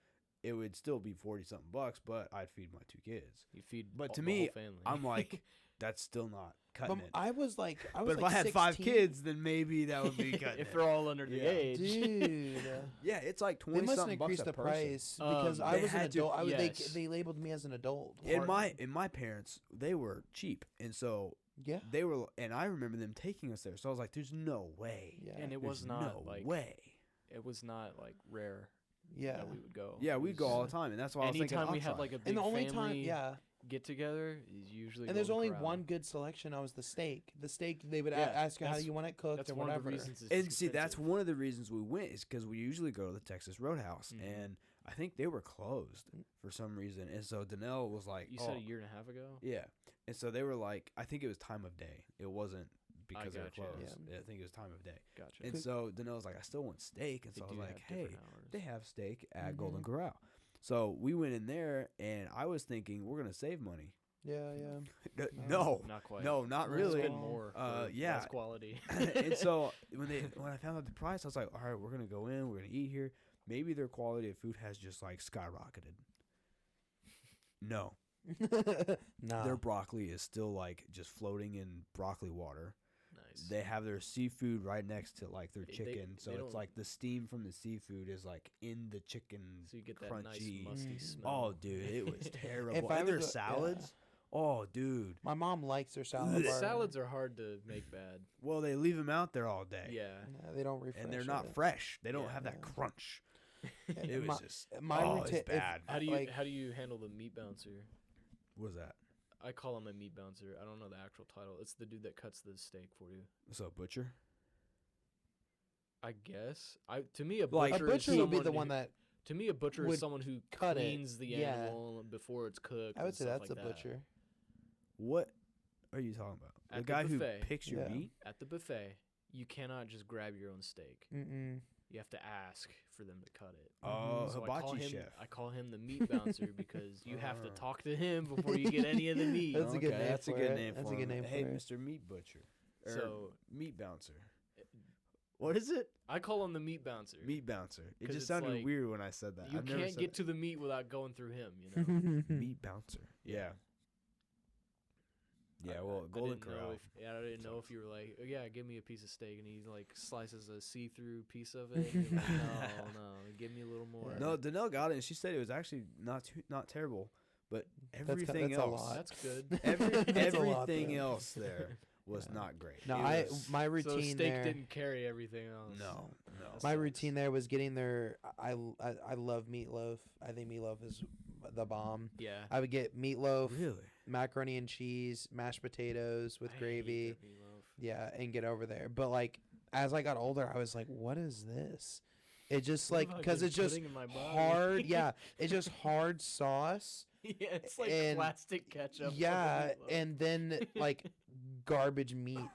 it would still be 40 something bucks, but I'd feed my 2 kids. You feed. But to the me, whole family. I'm like, that's still not cutting But it. I was like, But if I had 5 16. kids, then maybe that would be cutting if it. they're all under the Yeah. age. Dude. Yeah, it's like They 20 must have something bucks increased a the person. price because I they was an had to- adult. yes. They labeled me as an adult. In my parents, they were cheap, and so Yeah. they were, and I remember them taking us there. So I was like, "There's no way." Yeah. And it There's was not no like way. it was not like rare Yeah. that we would go. Yeah, It we'd go was- all the time, and that's why I was thinking. Anytime we I'll had try like a it. big And the only time, family yeah. get together is usually. And there's Golden only Corral. one good selection. I was the steak. The steak, they would Yeah, ask you how that's- you want it cooked That's or one whatever. of the reasons. It's And see, that's expensive. one of the reasons we went is because we usually go to the Texas Roadhouse, Mhm. and I think they were closed for some reason. And so Danelle was like, You "Oh, said a year and a half ago. yeah." And so they were like, I think it was time of day. It wasn't because they were gotcha. closed. Yeah. I think it was time of day. Gotcha. And so Danelle was like, "I still want steak," and They so I was do like, have different "Hey, hours. they have steak at Mhm. Golden Corral." So we went in there, and I was thinking we're gonna save money. Yeah, yeah. No, Not quite. no, not No. really. Spend more. For yeah. less quality. And so when I found out the price, I was like, "All right, we're gonna go in, we're gonna eat here. Maybe their quality of food has just like skyrocketed." No, Nah. their broccoli is still like just floating in broccoli water. Nice. They have their seafood right next to like their They- chicken, so they it's don't- like the steam from the seafood is like in the chicken. So you get that nice crunchy. musty Mm. smell. Oh, dude, it was terrible. If I And their was a- salads. Oh, dude. My mom likes their salad Ugh. bar. Salads are hard to make bad. Well, they leave them out there all day. Yeah. Yeah, they don't refresh. And they're not it. fresh. They don't Yeah. have that Yeah. crunch. Yeah, It was my- just my oh, routine- it's bad. How do you Like- how do you handle the meat bouncer? What was that? I call him a meat bouncer. I don't know the actual title. It's the dude that cuts the steak for you. So butcher? I guess. To me a Like- A butcher, butcher is would be the someone one who- that To me, a butcher would is someone who cut it. cleans the Yeah. animal before it's cooked. I would and say stuff that's like a that. butcher. What are you talking about? At The the guy who buffet. picks your Yeah. meat? At the buffet, you cannot just grab your own steak. Mm-mm. You have to ask for them to cut it. Oh, So I call hibachi him. chef. I call him the meat bouncer because you have to Ah. talk to him before you get any of the meat. That's a good Okay, name That's a for good it. name That's for a good him. name Hey, for it. Mr. Meat Butcher. Or So Meat Bouncer. What is it? I call him the meat bouncer. Meat Bouncer. It 'Cause just it's sounded like, weird when I said that. You I've never can't said get that. to the meat without going through him. You know. Meat Bouncer. Yeah. Yeah, well, Golden Corral. I didn't know if you were like, oh, yeah, give me a piece of steak, and he like slices a see-through piece of it. And you're like, no, give me a little more. No, Danelle got it, and she said it was actually not terrible, but everything that's a else, lot. That's good. That's a lot, everything though. else there was Yeah. not great. No, It was- my So routine steak there. didn't carry everything else. no. That My sucks. routine there was getting their. I love meatloaf. I think meatloaf is the bomb. Yeah. I would get meatloaf, Really? macaroni and cheese, mashed potatoes with I hate gravy. that meatloaf. Yeah, and get over there. But like as I got older, I was like, "What is this?" It just What like have I because been it's just putting in my body? hard. Yeah, it's just hard sauce. Yeah, it's like And- plastic ketchup. over Yeah, meatloaf. and then like garbage meat. yeah.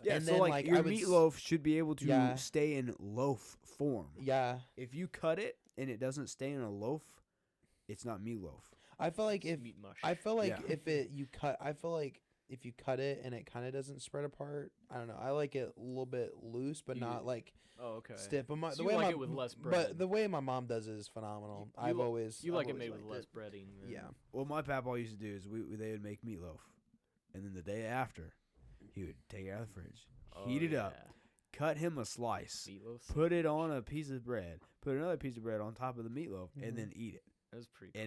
Yeah, And so then, like like, I your would meatloaf should be able to Yeah. stay in loaf form. Yeah, If you cut it and it doesn't stay in a loaf, it's not meatloaf. I feel like It's if meat mush. I feel like Yeah. if it you cut, I feel like if you cut it and it kind of doesn't spread apart. I don't know. I like it a little bit loose, but You- not like oh, okay. stiff. But So the you way like my, it with less But bread. the way my mom does it is phenomenal. You I've li- always You I've like it always made with liked less it. breading. Than, Yeah. What my papa used to do is they would make meatloaf, and then the day after, he would take it out of the fridge, Oh, heat it up, yeah. cut him a slice, Meatloaf. put it on a piece of bread, put another piece of bread on top of the meatloaf, Mhm. and then eat it. It was pretty cool.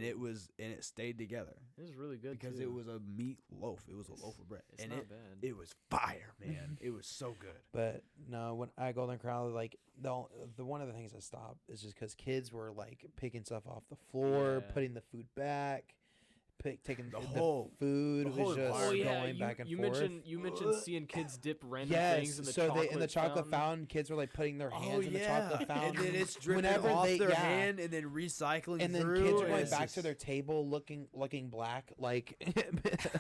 and it stayed together It was really good because too. it was a meat loaf. It was a loaf of bread, It's and not bad. it was fire, man. It was so good. But no, when I Golden Corral, like the one of the things I stopped is just because kids were like picking stuff off the floor, Yeah. putting the food back, taking The the whole- food the was whole just environment. going back and you forth. mentioned seeing kids dip random Yes, things in the so chocolate in the chocolate fountain. fountain, kids were like putting their hands in the chocolate fountain, and then it's dripping Whenever off they- their yeah. hand and then recycling and then through. kids are and going it's back just- to their table looking black, like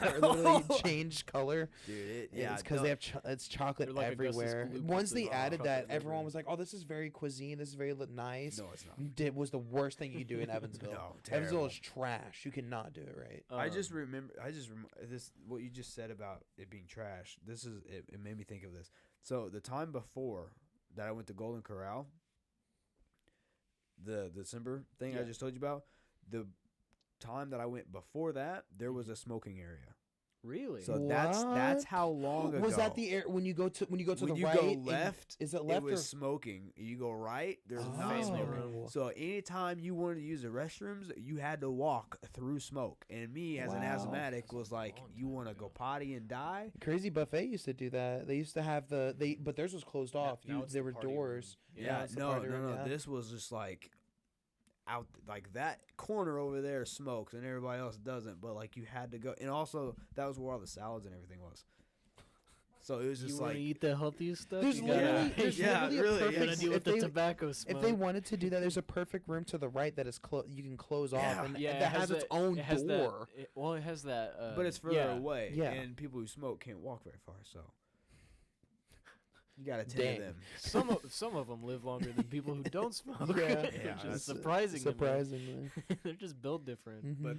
or literally changed color. dude. It's because they have it's chocolate They're like Augustus everywhere. Gloop Once with they the added chocolate that, everyone livery. was like, "Oh, this is very cuisine. This is very nice." No, it's not. It was the worst thing you could do in Evansville. No, Evansville terrible. is trash. You cannot do it right. I just Um, remember this. What you just said about it being trash. It made me think of this. So the time before that I went to Golden Corral, the December thing I Yeah. just told you about, the time that I went before that, there was a smoking area. really. So that's What? how long ago. Was that the air when you go to when the you right? go and- left? is it It left or was smoking. You go right. There's Oh. not smoking. Oh. So anytime you wanted to use the restrooms, you had to walk through smoke. And me, as an Wow. asthmatic, was That's a like, long "You time want to go ago. potty and die?" Crazy Buffet used to do that. They used to have but theirs was closed off. Now it's There the were party room. doors. Yeah, it's the no, party no, room, no. yeah. This was just like out, like that corner over there smokes and everybody else doesn't. But like you had to go, and also that was where all the salads and everything was. So it was You just want like, to eat the healthiest stuff? There's you gotta, literally, there's Yeah, literally really, a yeah. perfect gotta deal if with the they- tobacco smoke. If they wanted to do that, there's a perfect room to the right that is you can close Yeah. off, and yeah, that has its own it has door. That, it has that. but it's further yeah. away, Yeah. and people who smoke can't walk very far. So you gotta tend Dang. to them. Some of them live longer than people who don't smoke. Yeah. which Yeah, is that's- surprising. to me. Surprisingly, They're just built different. Mhm. But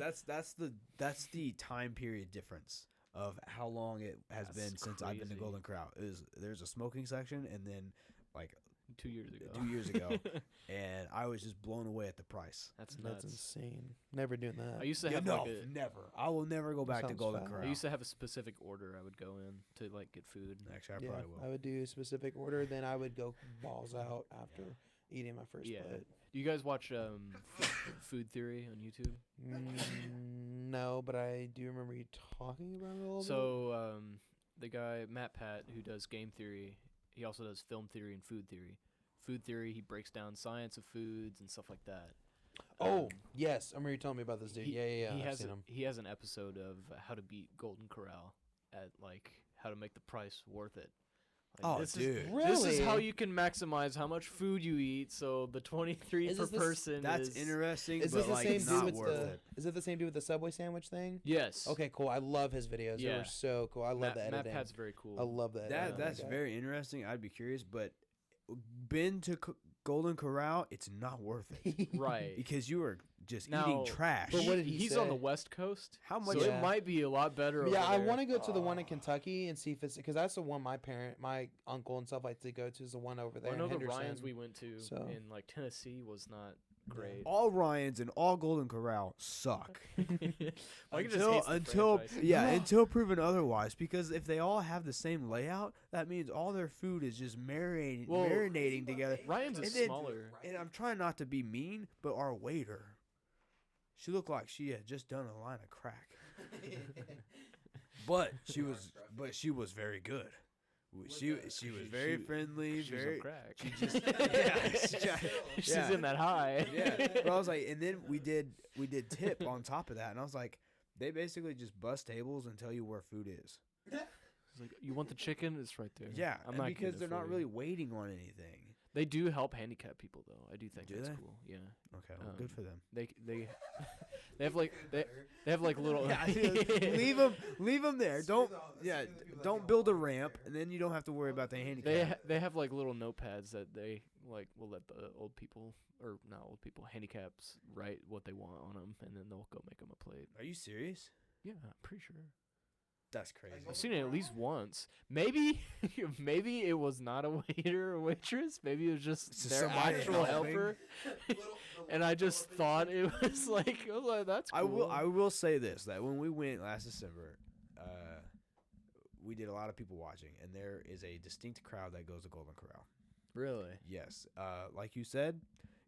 that's the time period difference of how long it has That's been since I've been to crazy. Golden Corral. There's a smoking section, and then like 2 years ago. 2 years ago, and I was just blown away at the price. That's that's nuts. insane. Never doing that. I used to Yeah, have no, like a. never. I will never go back to Sounds Golden fat. Corral. I used to have a specific order I would go in to like get food. Actually, I Yeah, probably will. I would do a specific order, then I would go balls out after eating my first Yeah. plate. Do you guys watch Food Theory on YouTube? No, but I do remember you talking about it a little bit. So the guy Matt Pat who does game theory, he also does film theory and food theory. Food theory, he breaks down science of foods and stuff like that. Oh, yes, I remember you telling me about this dude. He- Yeah. He I've has seen him. he has an episode of how to beat Golden Corral at like how to make the price worth it. Like, Oh, this dude. Is, This is how Really? you can maximize how much food you eat. So the 23 Is per this the person That's is interesting, Is but this the like same dude not with worth the? it. Is it the same dude with the Subway sandwich thing? Yes. Okay, cool. I love his videos. They Yeah. were so cool. I love the Matt editing. Pat's very cool. I love the editing. That's guy. very interesting. I'd be curious, but been to Golden Corral, it's not worth it Right. because you are just Now- eating trash. But what did he He's on say? the West Coast. How much? So Yeah. it might be a lot better. Yeah, over I there. want to go to the one in Kentucky and see if it's because that's the one my uncle and stuff like to go to is the one over there. I know in the Henderson. Ryans we went to So- in like Tennessee was not great. all Ryans and all Golden Corral suck. Mike just hates the until franchise. yeah, until proven otherwise. Because if they all have the same layout, that means all their food is just marinating together. Ryan's And is then- smaller. And I'm trying not to be mean, but our waiter, she looked like she had just done a line of crack. But she was very good. She was very friendly, She's very. on crack. She just yeah, She's yeah. in that high. Yeah, but I was like, and then we did tip on top of that, and I was like, they basically just bust tables and tell you where food is. It's like, you want the chicken? It's right there. Yeah, I'm and not because getting it they're for not you. really waiting on anything. They do help handicapped people though. I do think Do that's they? cool. Yeah. Okay, well, good Um, for them. They they have like they have like little Yeah, leave them there. Don't build a ramp, and then you don't have to worry about the handicap. they have like little notepads that they like will let the old people or not old people handicaps write what they want on them, and then they'll go make them a plate. Are you serious? Yeah, I'm pretty sure. That's crazy. I've seen it at least once. Maybe maybe it was not a waiter or waitress. Maybe it was just It's just their somebody actual helping. helper. And I just thought it was like I was like that's cool. I will say this, that when we went last December, we did a lot of people watching, and there is a distinct crowd that goes to Golden Corral. really. Yes, like you said,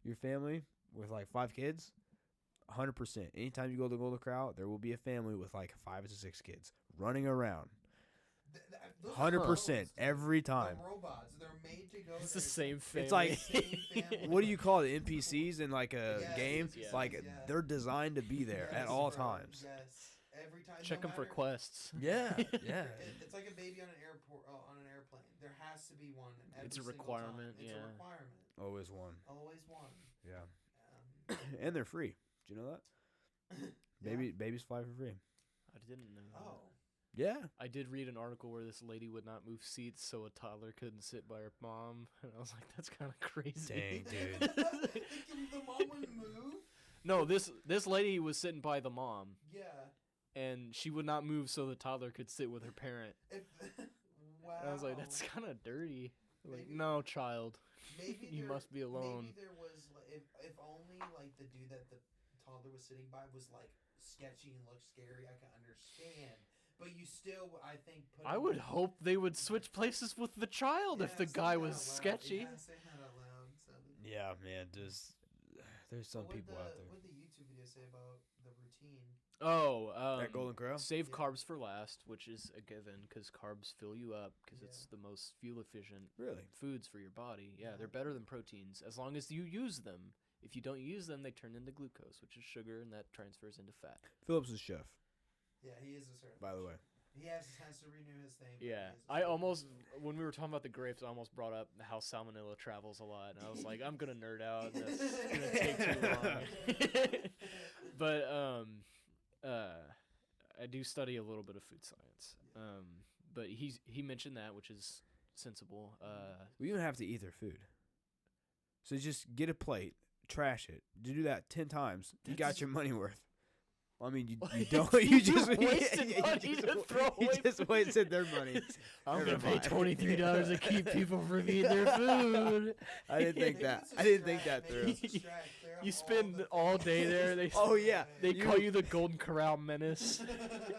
your family with like 5 kids. 100%. Anytime you go to the Golden Corral, there will be a family with like 5 to 6 kids running around. Those are 100% robots, dude. every time. The robots, they're made to go. It's the there. same family. It's like- Same family. What do you call it? NPCs in like a Yes, game? NPCs, Like yeah. they're designed to be there at Yes, all bro, times. Yes, every time. Check them for quests. Yeah, yeah. It's like a baby on an airplane. There has to be one. It's a every single requirement, time. It's yeah. a requirement. Always one. Always one. Yeah. Um, And they're free. Do you know that? yeah. Babies fly for free. I didn't know. Oh. That. Yeah. I did read an article where this lady would not move seats so a toddler couldn't sit by her mom, and I was like, that's kind of crazy. Dang, dude. The mom wouldn't move. No, this lady was sitting by the mom, Yeah. and she would not move so the toddler could sit with her parent. Wow. And I was like, that's kind of dirty. Like, Maybe- no, child. Maybe You there- must be alone. Maybe there was, if only like the dude that the toddler was sitting by was like sketchy and looked scary, I can understand. But you still, I think. I would hope they would switch places with the child if the guy was sketchy. Yeah, say that out loud. Yeah, man. There's some What people out there. What did the YouTube video say about the routine? Oh, At Golden Corral? save Yeah. carbs for last, which is a given because carbs fill you up because it's the most fuel efficient Really? foods for your body. Yeah, Yeah. they're better than proteins as long as you use them. If you don't use them, they turn into glucose, which is sugar, and that transfers into fat. Phillips is chef, Yeah, he is a certain. by the way. He has to renew his thing. but Yeah, he is a I certain almost chef. when we were talking about the grapes, I almost brought up how salmonella travels a lot, and I was like, I'm gonna nerd out. And that's gonna take too long. But I do study a little bit of food science. But he mentioned that, which is sensible. We don't have to eat their food. So just get a plate, trash it. You do that 10 times, you got your money worth. Well, I mean, you don't. You just wasted money to throw You away just food. wasted their money. I'm Never gonna pay mind. $23 to keep people from eating their food. I didn't think Maybe that. it's a I didn't think strat, that maybe through. it's a strat, clear up You spend the all things. day there. They Oh yeah, they call you the Golden Corral menace.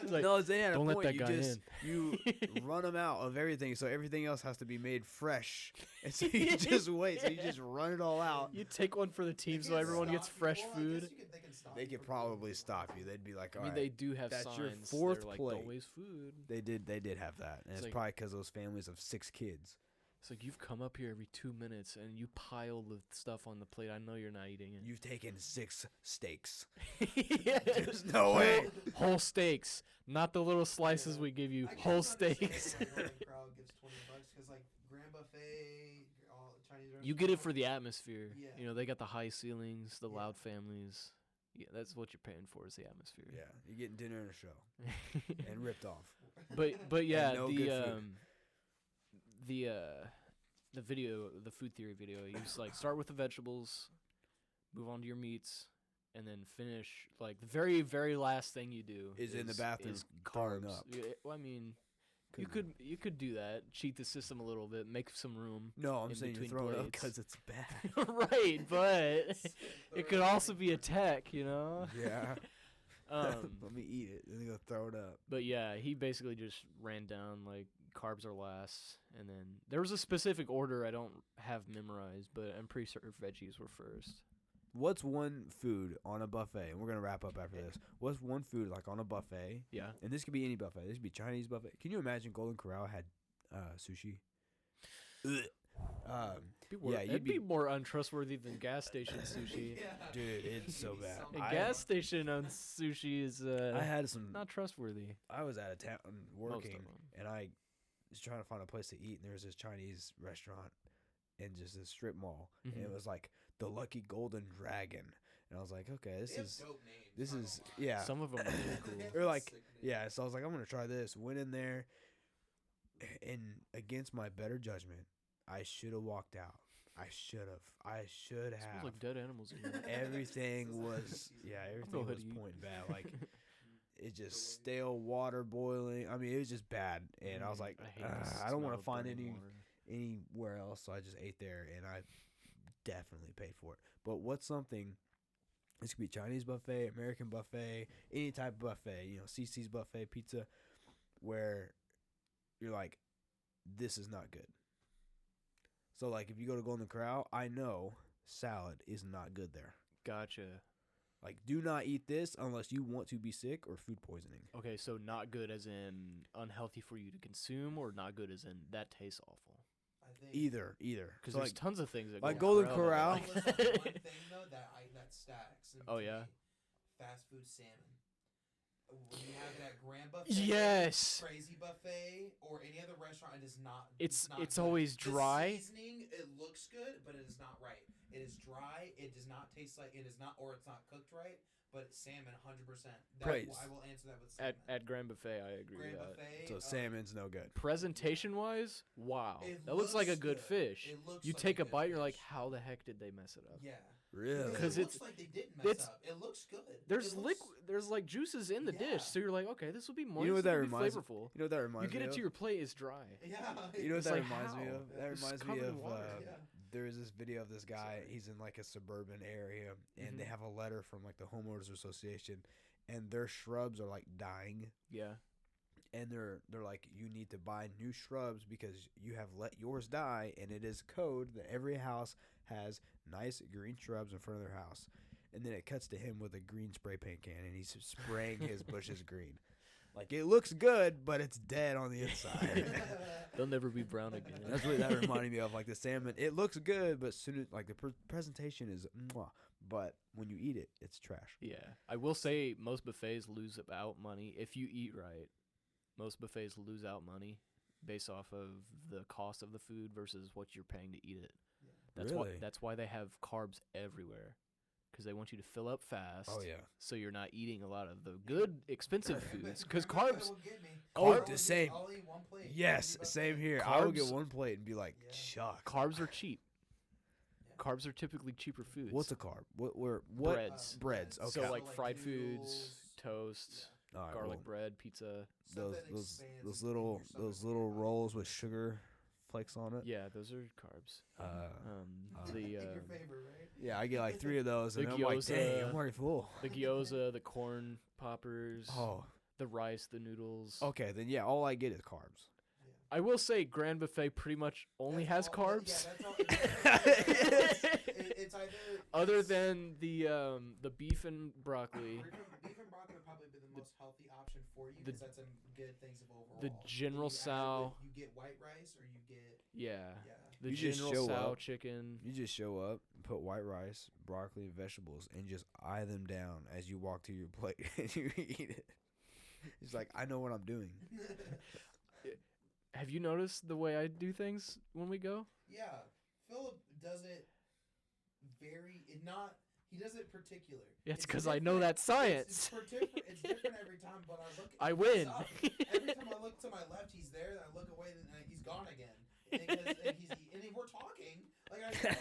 It's like, no, they had a don't let point. that You guy just you run them out of everything, so everything else has to be made fresh, and so you just wait. So you just run it all out. you take one for the team They so can everyone stop gets you. fresh Well, I food. guess they can stop They you could from probably food. stop you. They'd be like, I all mean, right. they do have that's signs. your They're fourth like, plate. don't waste food. They did have that, and It's it's like- probably because those families of 6 kids. It's like you've come up here every 2 minutes and you pile the stuff on the plate. I know you're not eating it. You've taken 6 steaks. Yeah. There's no way. Whole steaks, not the little slices we give you. I can Whole understand steaks. why Golden Corral gives $20 because like Grand Buffet, all Chinese. You get it for restaurants, the atmosphere. Yeah. You know, they got the high ceilings, the Yeah. loud families. Yeah, that's what you're paying for is the atmosphere. Yeah, you're getting dinner and a show and ripped off. but yeah, no the good food. the video, the food theory video, you just like start with the vegetables, move on to your meats, and then finish like the very very last thing you do Is in the bathroom is throwing carbs. up. Yeah, well, I mean, you Couldn't- could do that, cheat the system a little bit, make some room. No, I'm in saying you're between throwing up plates. because it's bad. Right, but it could also be a tech, you know. Yeah. Um, Let me eat it. Then they go throw it up. But yeah, he basically just ran down like carbs are last, and then there was a specific order I don't have memorized, but I'm pretty sure veggies were first. What's one food on a buffet? And we're gonna wrap up after this. What's one food like on a buffet? Yeah. And this could be any buffet. This could be Chinese buffet. Can you imagine Golden Corral had sushi? Yeah, it'd you'd be be- more untrustworthy than gas station sushi. Yeah. Dude, it's so It'd be bad. something. A I- gas station on sushi is I had some. not trustworthy. I was out of town Most working, of them. and I was trying to find a place to eat. And there was this Chinese restaurant in just this strip mall, and it Mhm. was like the Lucky Golden Dragon. And I was like, okay, this They have is dope names, this not is gonna lie. yeah. Some of them are really cool. They have Or like sick names. yeah. So I was like, I'm gonna try this. Went in there, and against my better judgment, I should have walked out. I should It have. smells like dead animals in here. Everything Smells like was cookies. yeah. go Everything ahead was and eat. pointing bad. Like it just stale water boiling. I mean, it was just bad. And I was like, hate the I don't want smell to of find burning water. anywhere else. So I just ate there, and I definitely paid for it. But what's something? This could be Chinese buffet, American buffet, any type of buffet. You know, CC's buffet, pizza, where you're like, this is not good. So like, if you go to Golden Corral, I know salad is not good there. Gotcha. Like, do not eat this unless you want to be sick or food poisoning. Okay, so not good as in unhealthy for you to consume, or not good as in that tastes awful. I think Either. Because So, there's like, tons of things that like go Golden that I Corral. like. Listen, one thing though that stacks. Oh, to yeah? me, fast food salmon. When you have that grand buffet, Yes. crazy buffet, or any other restaurant, it is not. It's not good. always dry. The seasoning, it looks good, but it is not right. It is dry. It does not taste like it is not, or it's not cooked right. But salmon, 100%. Praise. I will answer that with salmon. At Grand Buffet, I agree Grand with that. buffet. So salmon's no good. Presentation-wise, wow. It That looks like a looks good good. fish. It looks You like take a a good bite, you're like, fish. how the heck did they mess it up? Yeah. Really? Because it it's- looks like they didn't mess it's- up. It looks good. There's It looks- there's like juices in the Yeah. dish, so you're like, okay, this will be moist. You know what that this will be reminds me? flavorful. You know what that reminds You me get it of? to your plate, it's dry. Yeah. You know what It's that like, reminds me how? of? That It's reminds me covered in of water. Yeah. there is this video of this guy. Sorry. He's in like a suburban area, and they Mhm. have a letter from like the homeowners association, and their shrubs are like dying, Yeah. and they're like, you need to buy new shrubs because you have let yours die, and it is code that every house has nice green shrubs in front of their house. And then it cuts to him with a green spray paint can, and he's spraying his bushes green. Like, it looks good, but it's dead on the inside. They'll never be brown again. That's what that reminded me of. Like, the salmon, it looks good, but soon as, like, the presentation is mwah, but when you eat it, it's trash. Yeah. I will say most buffets lose out money if you eat right. Most buffets lose out money based off of the cost of the food versus what you're paying to eat it. Really? That's why they have carbs everywhere, because they want you to fill up fast. Oh, yeah. So you're not eating a lot of the good expensive foods, because Grandma carbs. will get me. Oh, I'll the eat- same. I'll eat one plate. Yes, Crazy same buffet. here. I will get Carbs- one plate and be like, Yeah. shucks. Carbs are cheap. Yeah. Carbs are typically cheaper foods. What's a carb? What? Breads? Breads, okay. So like like fried noodles. foods, toast, All right, garlic well, bread, pizza. Stuff those that those expands those in little your stomach those when little you're rolls with sugar flakes on it. Yeah, those are carbs. I The think your favorite, right? Yeah, I get like 3 of those, and The I'm like, dang, gyoza. I'm already full. the gyoza, the corn poppers, Oh, the rice, the noodles. okay, then yeah, all I get is carbs. I will say Grand Buffet pretty much only has That's all- carbs. Yeah, that's all. It's either Other it's- than the beef and broccoli, beef and broccoli would probably be the most healthy option for you the- because that's some good things of overall. the Then General you add Tso. with- You get white rice or you get yeah, the You just General show Tso up. chicken. You just show up, put white rice, broccoli, and vegetables, and just eye them down as you walk to your plate and you eat it. It's like, I know what I'm doing. Have you noticed the way I do things when we go? Yeah, Philip does it very not. He does it particular. Yeah, it's 'cause I know different- that's science. It's different every time, but I look. I it win. sucks. Every time I look to my left, he's there. And I look away, and he's gone again. And we're talking.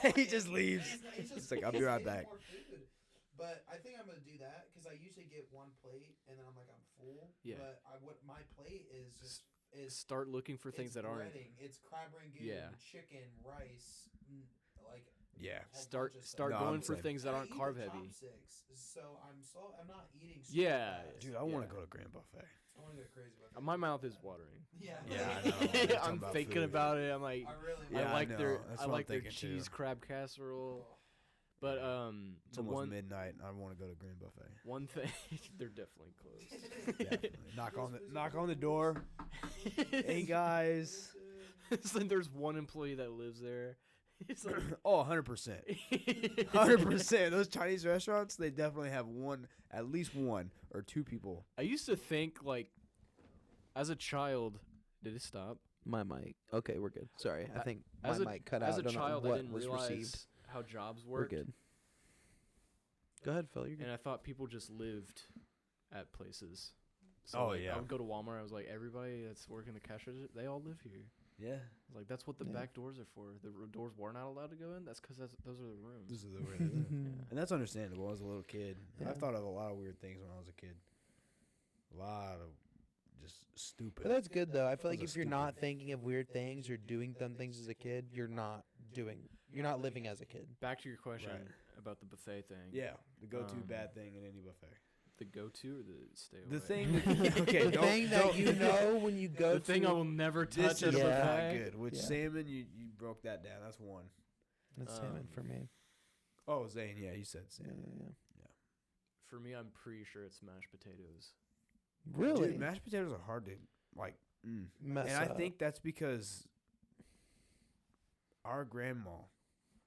Like He just leaves. He's It's like, I'll be right back. More food. But I think I'm gonna do that because I usually get one plate and then I'm like I'm full. Yeah. But what my plate is just is Start looking for things it's that aren't. breading. It's crab rangoon, Yeah. chicken, rice, like Yeah. a whole Start bunch of start stuff. No, going I'm for saying- things that And I aren't eat carb with heavy. chopsticks, so I'm not eating. super Yeah. fast. Dude, I want Yeah. to go to Grand Buffet. I want to go crazy about that. My mouth is watering. Yeah. Yeah, I know. We're talking I'm about thinking food. about it. I'm like, I really. Yeah, I like know. their That's I what I'm like their thinking, too. cheese crab casserole. Oh. But It's the almost one midnight. I want to go to Grand Buffet. one thing they're definitely closed. Definitely. knock on the door. Hey guys. So there's one employee that lives there. It's like, Oh, 100%. 100%. Those Chinese restaurants, they definitely have at least one or two people. I used to think like, as a child, did it stop? My mic. Okay, we're good. Sorry, I think my As a mic cut as out. a Don't know child, I what didn't was realize received. how jobs We're worked, good. Go ahead, Phil. You're good. and I thought people just lived at places. So Oh, like, yeah. I would go to Walmart. I was like, everybody that's working the cash register, they all live here. Yeah. I was like, that's what the Yeah. back doors are for. The doors we're not allowed to go in. That's because those are the rooms. This is the way they live. Yeah. And that's understandable. I was a little kid. Yeah. I thought of a lot of weird things when I was a kid. A lot of just stupid. But that's good though. I feel like Those are if you're not stupid. thinking of weird things or doing dumb things as a kid, you're not living as a kid. Back to your question Right. about the buffet thing. Yeah, the go-to Um, bad thing in any buffet. The go-to or the stay away? The thing that, okay, The don't, thing that don't- you know when you go the thing to I will never This touch at is a Yeah. not buffet. good. With Yeah. salmon, you broke that down. That's one. That's salmon for me. Oh, Zane, yeah, you said Yeah, salmon. yeah. For me, I'm pretty sure it's mashed potatoes. Really? Dude, mashed potatoes are hard to like. Mess And I up. think that's because our grandma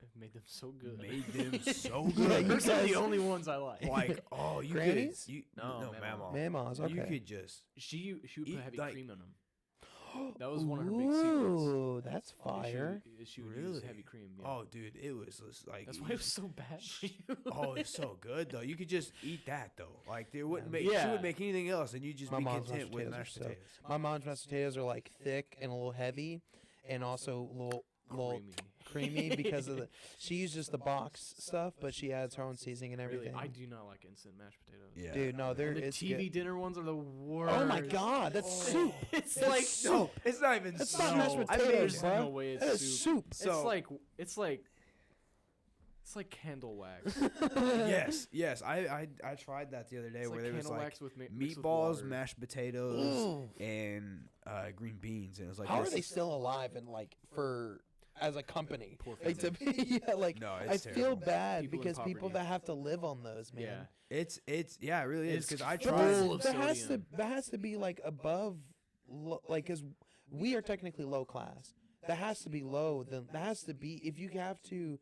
It made them so good. made them so Yeah, good. you Those are the guys- only ones I like. Like, oh, you Grannies? could. No, No, Mamaw. Mamaw. Mama's, okay. You could just. she would Eat, put heavy like- cream in them. That was one of her big secrets. Ooh, that's She fire. would- She would use Really? heavy cream. Yeah. Oh, dude, it was just like. That's why it was so bad for you. Oh, it's so good though. You could just eat that though. Like they wouldn't Yeah. make. She Yeah. would make anything else, and you just My be mom's content with mashed mashed potatoes are potatoes. My mom's mashed potatoes are like thick and a little heavy, and also little creamy because of the. She uses the box stuff, but she adds her own seasoning and Really, everything. I do not like instant mashed potatoes. Yeah, Dude, no, there And the is TV dinner ones are the worst. Oh my god, that's soup. It's That's like soup. It's not even. That's soup. not mashed I made potatoes, There's bro. no way That it's is soup. soup. So It's like candle wax. yes. I tried that the other day It's where like there was candle like wax with mixed with meatballs, water. mashed potatoes, Ooh. and green beans, and it was like. How are this- they still alive and like for as a company? Poor Like to families. be, yeah, like No, I it's feel terrible. bad People in because people poverty. that have to live on those, man. Yeah. It's yeah, it really is It's because I full But tried. of that has to sodium. that has to be like above, like because we are technically low class. That has to be low. Then that has to be if you have to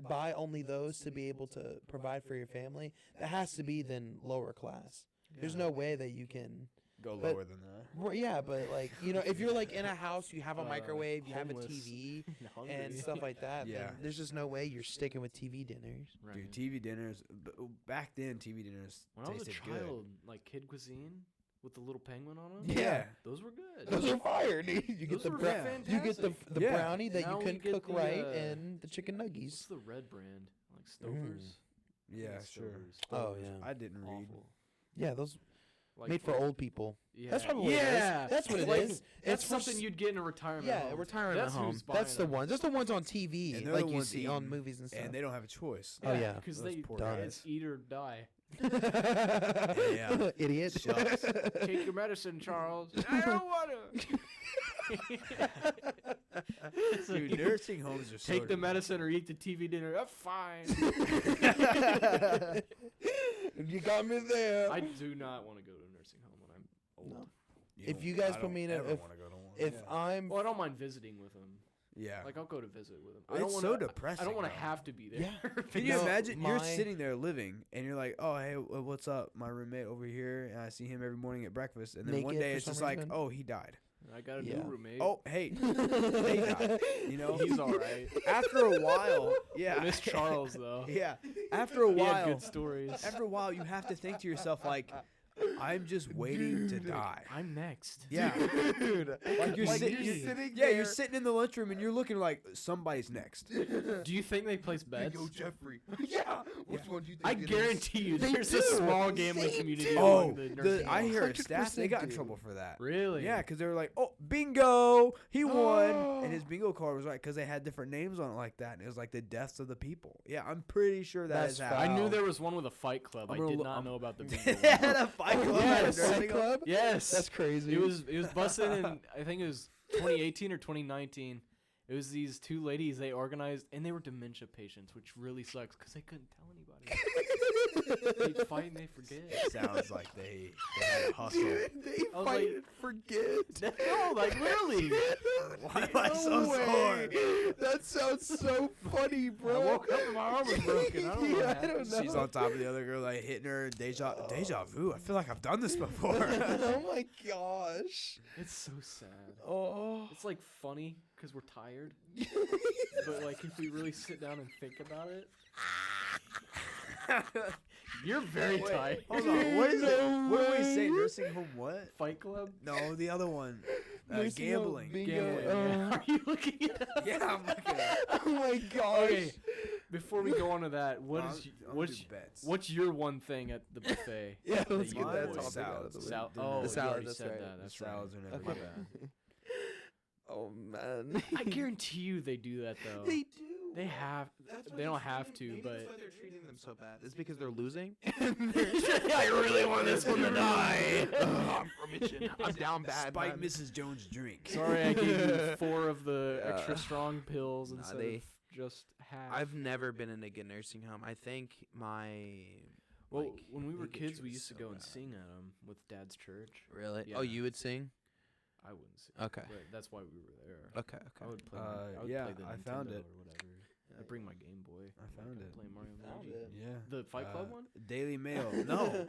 buy only those to be able to provide for your family. That has to be then lower class. There's no way that you can. Go but- lower than that. Well, yeah, but like if you're like in a house, you have a Uh, microwave, you have a homeless. TV Hungry. and stuff like that. Yeah. then there's just no way you're sticking with TV dinners. Right. Dude, TV dinners. Back then, TV dinners When I was a tasted child, like kid cuisine with the little penguin on them. good. Yeah. Those were good. Those are fire, dude. You get Those the were you get the fantastic. the Yeah. brownie that Now you we couldn't get cook the, right, uh, and the chicken What's nuggies. the red brand? Like Stover's? Yeah, Like sure. Stover's. Oh, Stover's. yeah. I didn't read. Awful. Yeah, those Like, made for old people. Yeah. That's probably what it is. Yeah. That's what it Like, is. That's It's for something s- you'd get in a retirement Yeah, home. a retirement That's home. who's That's the buying 'em. ones. That's the ones on TV, And they're like the you ones see on eating, movies and stuff. And they don't have a choice. Oh, yeah. Because Those they poor guys. it's eat or die. Yeah. Idiot. Shucks. Take your medicine, Charles. I don't want to. Dude, nursing homes are so Take the medicine or eat the TV dinner. That's fine. You got me there. I do not want to go to a nursing home when I'm old. No. If you guys put me in a- if- If yeah. I'm Well, I don't mind visiting with them. Yeah. Like I'll go to visit with them. It's so depressing, I don't want to though. have to be there. Yeah. Can you No, imagine you're my- sitting there living and you're like, oh, hey, what's up? My roommate over here. And I see him every morning at breakfast. And then one Naked day for it's just some like, reason? oh, he died. I got a Yeah. new roommate. Oh, hey, they died. You know? He's all right. After a while, yeah. I miss Charles though. Yeah. After a He had while, good stories. after a while, you have to think to yourself, like, I'm just waiting to die. I'm next. Yeah. Dude, Like you're, like sitting, you're sitting yeah, there. you're sitting in the lunchroom and you're looking like somebody's next. Do you think they place bets? Jeffrey. Yeah. Which one do you think I it is? guarantee you, They there's do. a small gambling They community do. among the nursing I homes. hear a staff, they 100% got in do. trouble for that. Really? Yeah, because they were like, oh, bingo, he won. And his bingo card was right because they had different names on it like that. And it was like the deaths of the people. Yeah, I'm pretty sure That's is foul. I how. knew there was one with a fight club. I I'm gonna did look- not I'm- know about the bingo They one. had a fight Oh, club. yeah, at a a fight nursing home? club? Yes. That's crazy. It was busted in, I think it was 2018 or 2019. It was these two ladies they organized, and they were dementia patients, which really sucks because they couldn't tell anybody. They fight and they forget. Sounds like they had a hustle. They I was fight like- and forget. No, like really. Why am I so No way. sore? That sounds so funny, I bro. woke up and my arm was broken. I don't know. Yeah, what I don't happened. know. She's on top of the other girl, like hitting her. Deja vu. I feel like I've done this before. Oh my gosh. It's so sad. Oh. It's like funny because we're tired, but like if we really sit down and think about it, you're very Wait, tired. Hold on. What is it? No What do we way. say? Nursing home what? Fight Club. No, the other one. Nursing home Gambling. bingo. Gambling. Yeah. Are you looking it up? Yeah, I'm looking at it. Oh my gosh. Okay. Before we go on to that, what is I'll what's do bets. what's your one thing at the buffet? Yeah, that let's you get that avoid? topic out of the way. Sal- The oh, The you salad, already that's said right. that. The That's right. salads are never My Okay. bad. Oh man. I guarantee you they do that though. They do. They have. They don't have to, but That's why they're treating them so bad. It's because they're losing. I really want this one to die. I'm from itching. I'm down bad. Spike man. Mrs. Jones' drink. Sorry, I gave you 4 of the Yeah. extra strong pills Nah, instead they- of just half. I've never been in a good nursing home. I think Well, Like, when we they were get kids, we treated used to so go and bad. sing at them with Dad's church. Really? Yeah. Oh, you would sing? I wouldn't sing. Okay. But that's why we were there. Okay. I would play. I would yeah, play the I Nintendo found it. or whatever. I'd bring my Game Boy. I found it. Play Mario and Found Luigi. it. Yeah. The Fight Club one? Daily Mail. No,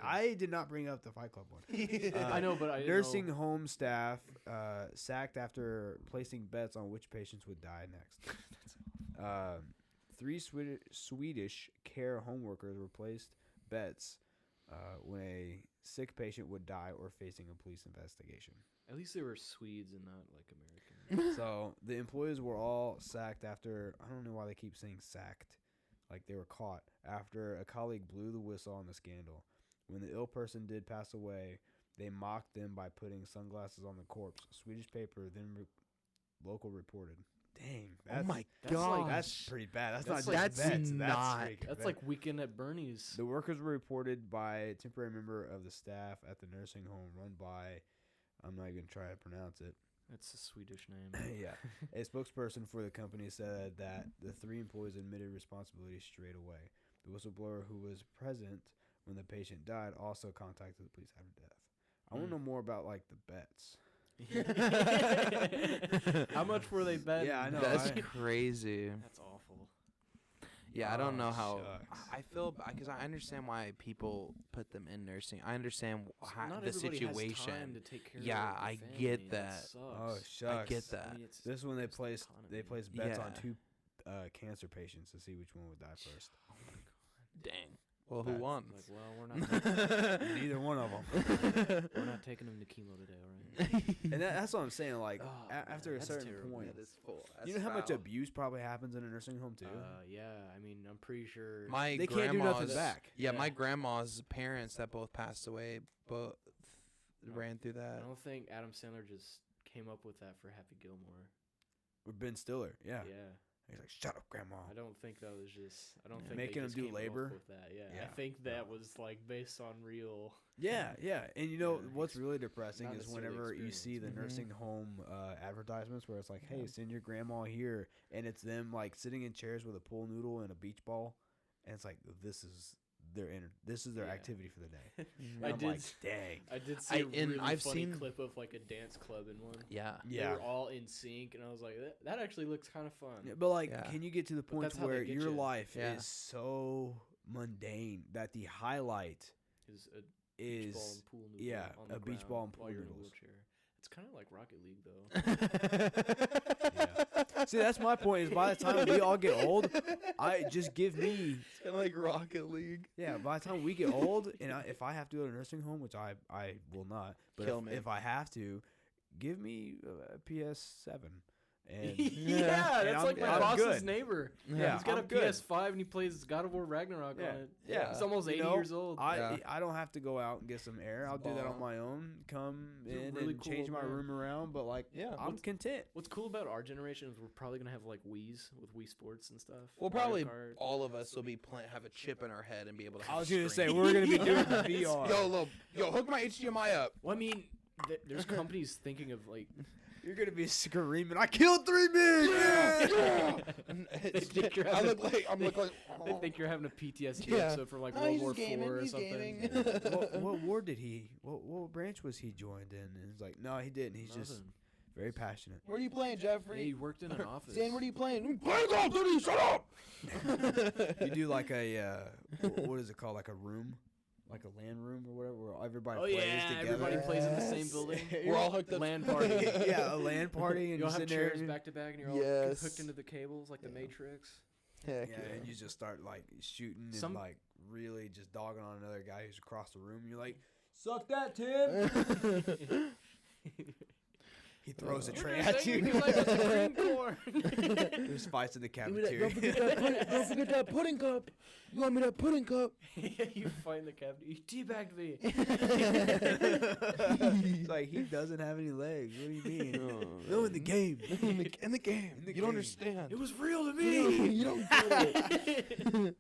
I did not bring up the Fight Club one. I know, but I didn't Nursing know. home staff sacked after placing bets on which patients would die next. 3 Swedish care home workers replaced bets when a sick patient would die or facing a police investigation. At least they were Swedes and not like American. So the employees were all sacked after, I don't know why they keep saying sacked, like they were caught, after a colleague blew the whistle on the scandal. When the ill person did pass away, they mocked them by putting sunglasses on the corpse. Swedish paper then local reported. Dang. Oh my that's like- god. That's pretty bad. That's That's not like- just that's bets. not- freaking That's bad. like Weekend at Bernie's. The workers were reported by a temporary member of the staff at the nursing home run by, I'm not even trying to pronounce it. That's a Swedish name. Yeah. A spokesperson for the company said that the 3 employees admitted responsibility straight away. The whistleblower who was present when the patient died also contacted the police after death. I want to know more about like the bets. How much were they betting? Yeah, I know. That's I- crazy. That's awful. Yeah, I don't Oh, know how. shucks. I feel because I understand why people put them in nursing. I understand how, Not the everybody has situation. time to take care Yeah, of I the family. get that. Sucks. Oh, shucks. I get that. I mean, it's- This one they it's the placed economy. bets on Yeah. 2 cancer patients to see which one would die first. Oh my god. Dang. Well, who That's won? Like, well, we're not. Neither one of them. We're not taking him to chemo today, all right? And that's what I'm saying. Like Oh, after a that's certain terrible. point, That is full. you know how much abuse probably happens in a nursing home too. Yeah, I mean, I'm pretty sure. My They can't do grandma's nothing back. Yeah, Yeah. my grandma's parents that both passed away both ran through I that. don't think Adam Sandler just came up with that for Happy Gilmore. Or Ben Stiller. Yeah. Yeah. He's like, "Shut up, grandma." I don't think that was just. I don't Yeah. think Making they him just do came up labor? with that. Yeah, Yeah. I think that was like based on real. Yeah, yeah. And you know Yeah, what's really depressing not is necessarily whenever you see the experience. nursing home advertisements where it's like, "Hey, Yeah. send your grandma here," and it's them like sitting in chairs with a pool noodle and a beach ball, and it's like this is their Yeah. activity for the day. Mhm. And I I'm did like, s- dang. I did see a and really I've funny seen- clip of like a dance club in one. Yeah. They Yeah. were all in sync, and I was like, that actually looks kind of fun. Yeah, but like, Yeah. can you get to the But point that's to how they where get your ya. life Yeah. is so mundane that the highlight Is a beach ball is and pool noodle yeah, on the a beach ground ball and while pool you're in a noodles. wheelchair. It's kind of like Rocket League, though. See, that's my point. Is by the time we all get old, I just give me It's kind of like Rocket League. yeah. By the time we get old, and if I have to go to a nursing home, which I will not, but Kill me. if I have to, give me a PS7. And yeah, and that's I'm- like my I'm boss's good. neighbor. Yeah, He's got I'm a good. PS5 and he plays God of War Ragnarok Yeah, on it. yeah. He's almost You 80 know, years old. Yeah. I don't have to go out and get some air. I'll do that on Ball. my own. Come He's a in really and cool change my man. room around, but like Yeah. I'm content. What's cool about our generation is we're probably gonna have like Wii's with Wii Sports and stuff. Well, Mario probably Kart. all of us will be have a chip in our head and be able to. I have was a gonna say screen. we're gonna be doing VR. Yo, hook my HDMI up. Well, I mean, there's companies thinking of like. You're gonna be screaming, "I killed 3 men!" Yeah! And They it's think you're I having look like I'm look like. They think you're having a PTSD Yeah. episode from like Oh, World he's War just gaming, IV or he's something. gaming. what ward did he? What branch was he joined in? And he's like, no, he didn't. He's just Nothing. very passionate. Where are you playing, Yeah, Jeffrey? he worked in an office. Stan, what are you playing? Playing Call of Duty. Shut up. You do like a what is it called? Like a room, like a LAN room or whatever, where everybody Oh plays yeah, together. everybody plays in the same Yes. building. We're all hooked up. LAN party. Yeah, a LAN party, and You'll you have sit there. chairs back to back, and you're all Yes. hooked into the cables like the Yeah. Matrix. Heck Yeah, and you just start like shooting Some- and like really just dogging on another guy who's across the room. You're like, "Suck that, Tim!" He throws a You're tray just at making you. me like a Supreme Court. There's fights in the Give me that- cafeteria. don't forget that pudding cup. You want me that pudding cup? You fight in the cafeteria. You teabagged me. It's like he doesn't have any legs. What do you mean? No, in the game. In the game. In the You don't game. understand. It was real to me. You don't get it.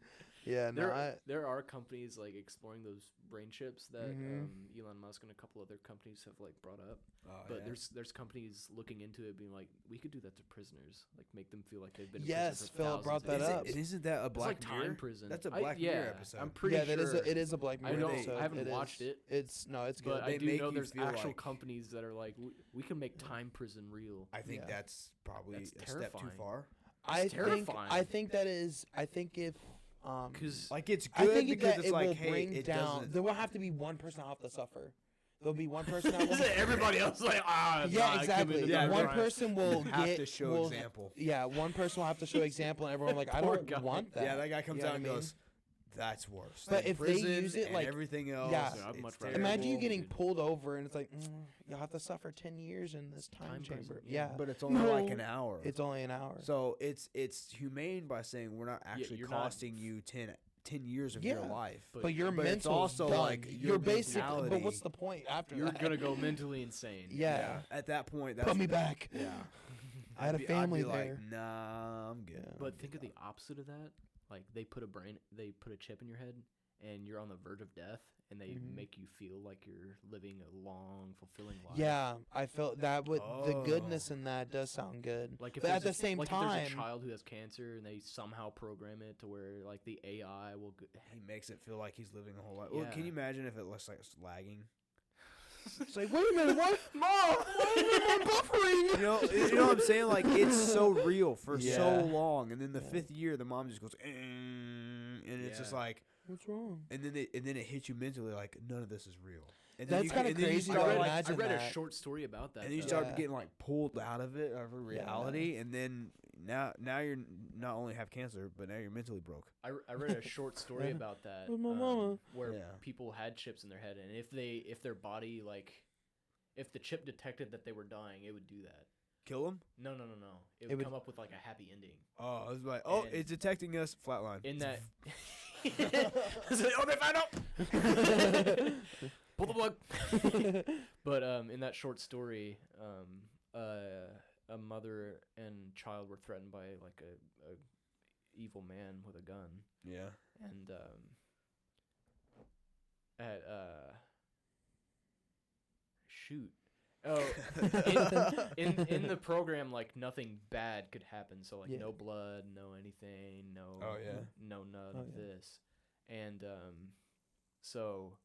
Yeah, no, there are companies like exploring those brain chips that Mhm. Elon Musk and a couple other companies have like brought up. Oh, But yeah. there's companies looking into it, being like, we could do that to prisoners, like make them feel like they've been in Yes, prison for Philip brought thousands that of up. years. Isn't that a It's Black like Mirror? time prison. That's a Black Mirror episode. I'm pretty yeah, sure. it is a Black I Mirror don't. episode. I haven't It watched is. it, It's good. but I They do make know you there's feel actual like- companies that are like, we can make time prison real. I think Yeah. that's probably That's a step too terrifying. far. I terrifying. think that is. I think if Because Like it's I good think because that it's it like, will hey, bring it down. doesn't. There will have to be one person that will have to suffer. There'll be one person that will. everybody else like Yeah, exactly. Yeah, one right. person will have get to show will- example. Yeah, one person will have to show example, and everyone will be like, I Poor don't guy. want that. Yeah, that guy comes You know out and what I mean? goes, "That's worse." But than if they prison use it, and like- everything else, Yeah. I'd it's much rather- Imagine you terrible. getting dude. pulled over, and it's like you'll have to suffer 10 years in this time Time chamber. prison, Yeah, yeah. But it's only like No. an hour. it's only an hour. So it's humane by saying we're not actually you're not- costing you 10 years of your Yeah. life. but your but it's mental also done. like you're your basically. But mentality- what's the point after you're that? gonna go mentally insane. Yeah. At that point, that's Put me back. Yeah. I had a I'd be family like, there. nah, I'm good. Yeah. But think of the opposite of that. Like they put a chip in your head, and you're on the verge of death, and they Mhm. make you feel like you're living a long, fulfilling life. Yeah, I felt that with the Oh. goodness in that does sound good. Like if But at there's the same like if there's time, a child who has cancer and they somehow program it to where like the AI will He makes it feel like he's living a whole life. Well, can Yeah. you imagine if it looks like it's lagging? it's like, wait a minute, what? Mom, why am I buffering? You know what I'm saying? Like it's so real for Yeah. so long, and then the Yeah. 5th year, the mom just goes, and it's just Yeah. like, What's wrong? and then it hits you mentally like none of this is real. And That's you- kinda and then you crazy start, to like, imagine. I read a that. short story about that. and then you though. start Yeah. getting like pulled out of it, of reality, and then now you're not only have cancer, but now you're mentally broke. I read a short story about that With my mama. where Yeah. people had chips in their head, and if their body like if the chip detected that they were dying, it would do that. Kill them? No. It It would would- come up with like a happy ending. Oh, I was like, oh, And- it's detecting us. Flatline. In that, It's like, oh, they found out. Pull the plug. But in that short story, a mother and child were threatened by like a evil man with a gun, Yeah. and at shoot. Oh, in the program, like nothing bad could happen. So like Yeah. no blood, no anything, no Oh, yeah. no none Oh, of yeah. this, and so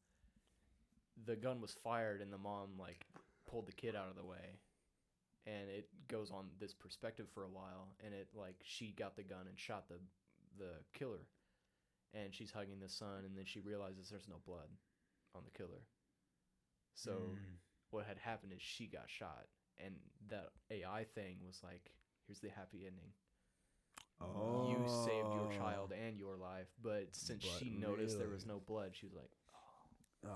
the gun was fired, and the mom like pulled the kid out of the way, and it goes on this perspective for a while, and it like she got the gun and shot the killer, and she's hugging the son, and then she realizes there's no blood on the killer, so. Mm. What had happened is she got shot, and that AI thing was like, here's the happy ending. Oh. You saved your child and your life, but since But she noticed there really? was no blood, she was like, Oh,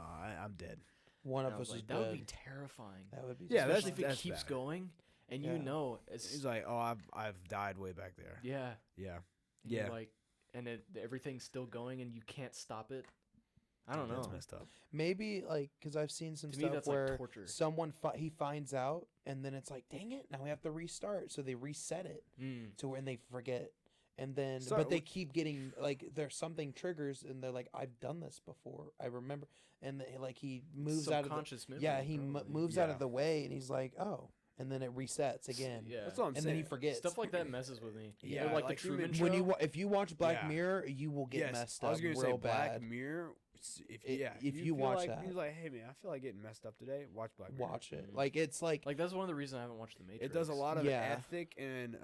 I'm dead. One and of I was us is like, that would be dead. terrifying. That would be. Yeah, that's- Especially if it keeps bad. going, and you Yeah. know, it's, He's like, oh, I've died way back there. yeah, Yeah. and you're Yeah. like, and everything's still going, and you can't stop it. I don't know. That's messed up. Maybe like because I've seen some To me, stuff that's where like torture. someone he finds out and then it's like, dang it, now we have to restart. So they reset it Mm. to when they forget, and then Sorry, but they keep getting like there's something triggers and they're like, I've done this before, I remember, and like he moves out of the, Subconscious memory, yeah he probably. moves out Yeah. of the way and he's like, oh, and then it resets again. Yeah. That's what I'm And saying. then he forgets. Stuff like that messes with me. Yeah, Or, like, like the you Truman mentioned- Show. When if you watch Black Yeah. Mirror, you will get Yes, messed I up was gonna real say Black bad. Mirror. If If you feel watch like, that. he's like, hey man, I feel like getting messed up today. Watch Black Mirror. Watch it. Mhm. Like it's like Like that's one of the reasons I haven't watched The Matrix. It does a lot of Yeah. ethic and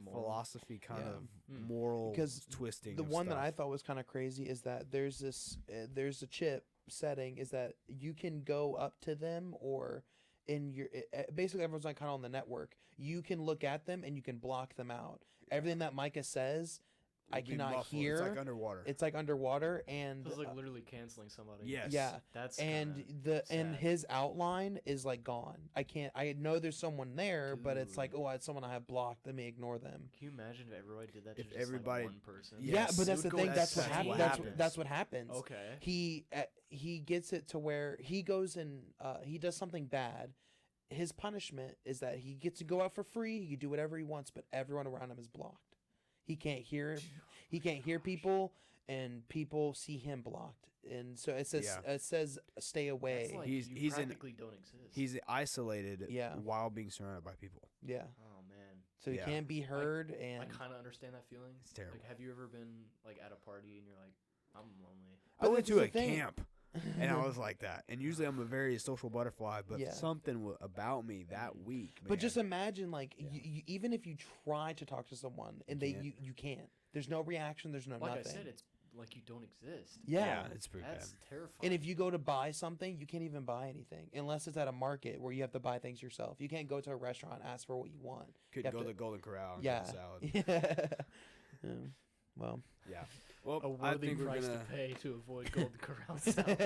Moral. philosophy kind Yeah. of Hmm. moral Because twisting. the of one that I stuff. thought was kind of crazy is that there's this there's a chip setting is that you can go up to them or in your basically everyone's kind of on the network. You can look at them and you can block them out. Everything that Micah says, I It'd be cannot muffled. hear. It's like underwater. It's like underwater and It's like literally canceling somebody. Yes. yeah. That's And kinda and sad. his outline is like gone. I know there's someone there, but it's like, Dude. oh, it's someone I have blocked. Let me ignore them. Can you imagine if everybody did that to If just everybody- like one person? Yeah. Yeah, Yes. but It that's the would go thing. That's what insane. happens. happens. That's what happens. Okay. He gets it to where he goes and he does something bad. His punishment is that he gets to go out for free. He can do whatever he wants, but everyone around him is blocked. He can't hear. He can't hear people, and people see him blocked, and so it says Yeah. stay away. That's like He's- you he's in- practically don't exist. He's isolated Yeah. while being surrounded by people. Yeah, oh man, so he Yeah. can't be heard, I and kind of understand that feeling. It's terrible. Like, have you ever been like at a party and you're like, I'm lonely? I But went this to is a the thing. camp and I was like that. And usually I'm a very social butterfly, but Yeah. something about me that week. But just man. imagine, like, Yeah. you, even if you try to talk to someone and You can't. you can't. There's no reaction. There's no Like nothing. I said, it's like you don't exist. yeah. it's pretty That's bad. terrifying. And if you go to buy something, you can't even buy anything unless it's at a market where you have to buy things yourself. You can't go to a restaurant, ask for what you want. Could have go to- to the Golden Corral and Yeah. get a salad. Yeah. Well. Yeah. Well, a I worthy think we're price gonna. to pay to avoid Golden Corral All salad.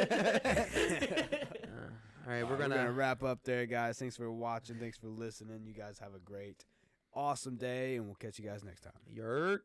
right, We're we're gonna gonna. wrap up there, guys. Thanks for watching. Thanks for listening. You guys have a great, awesome day, and we'll catch you guys next time. Yurt.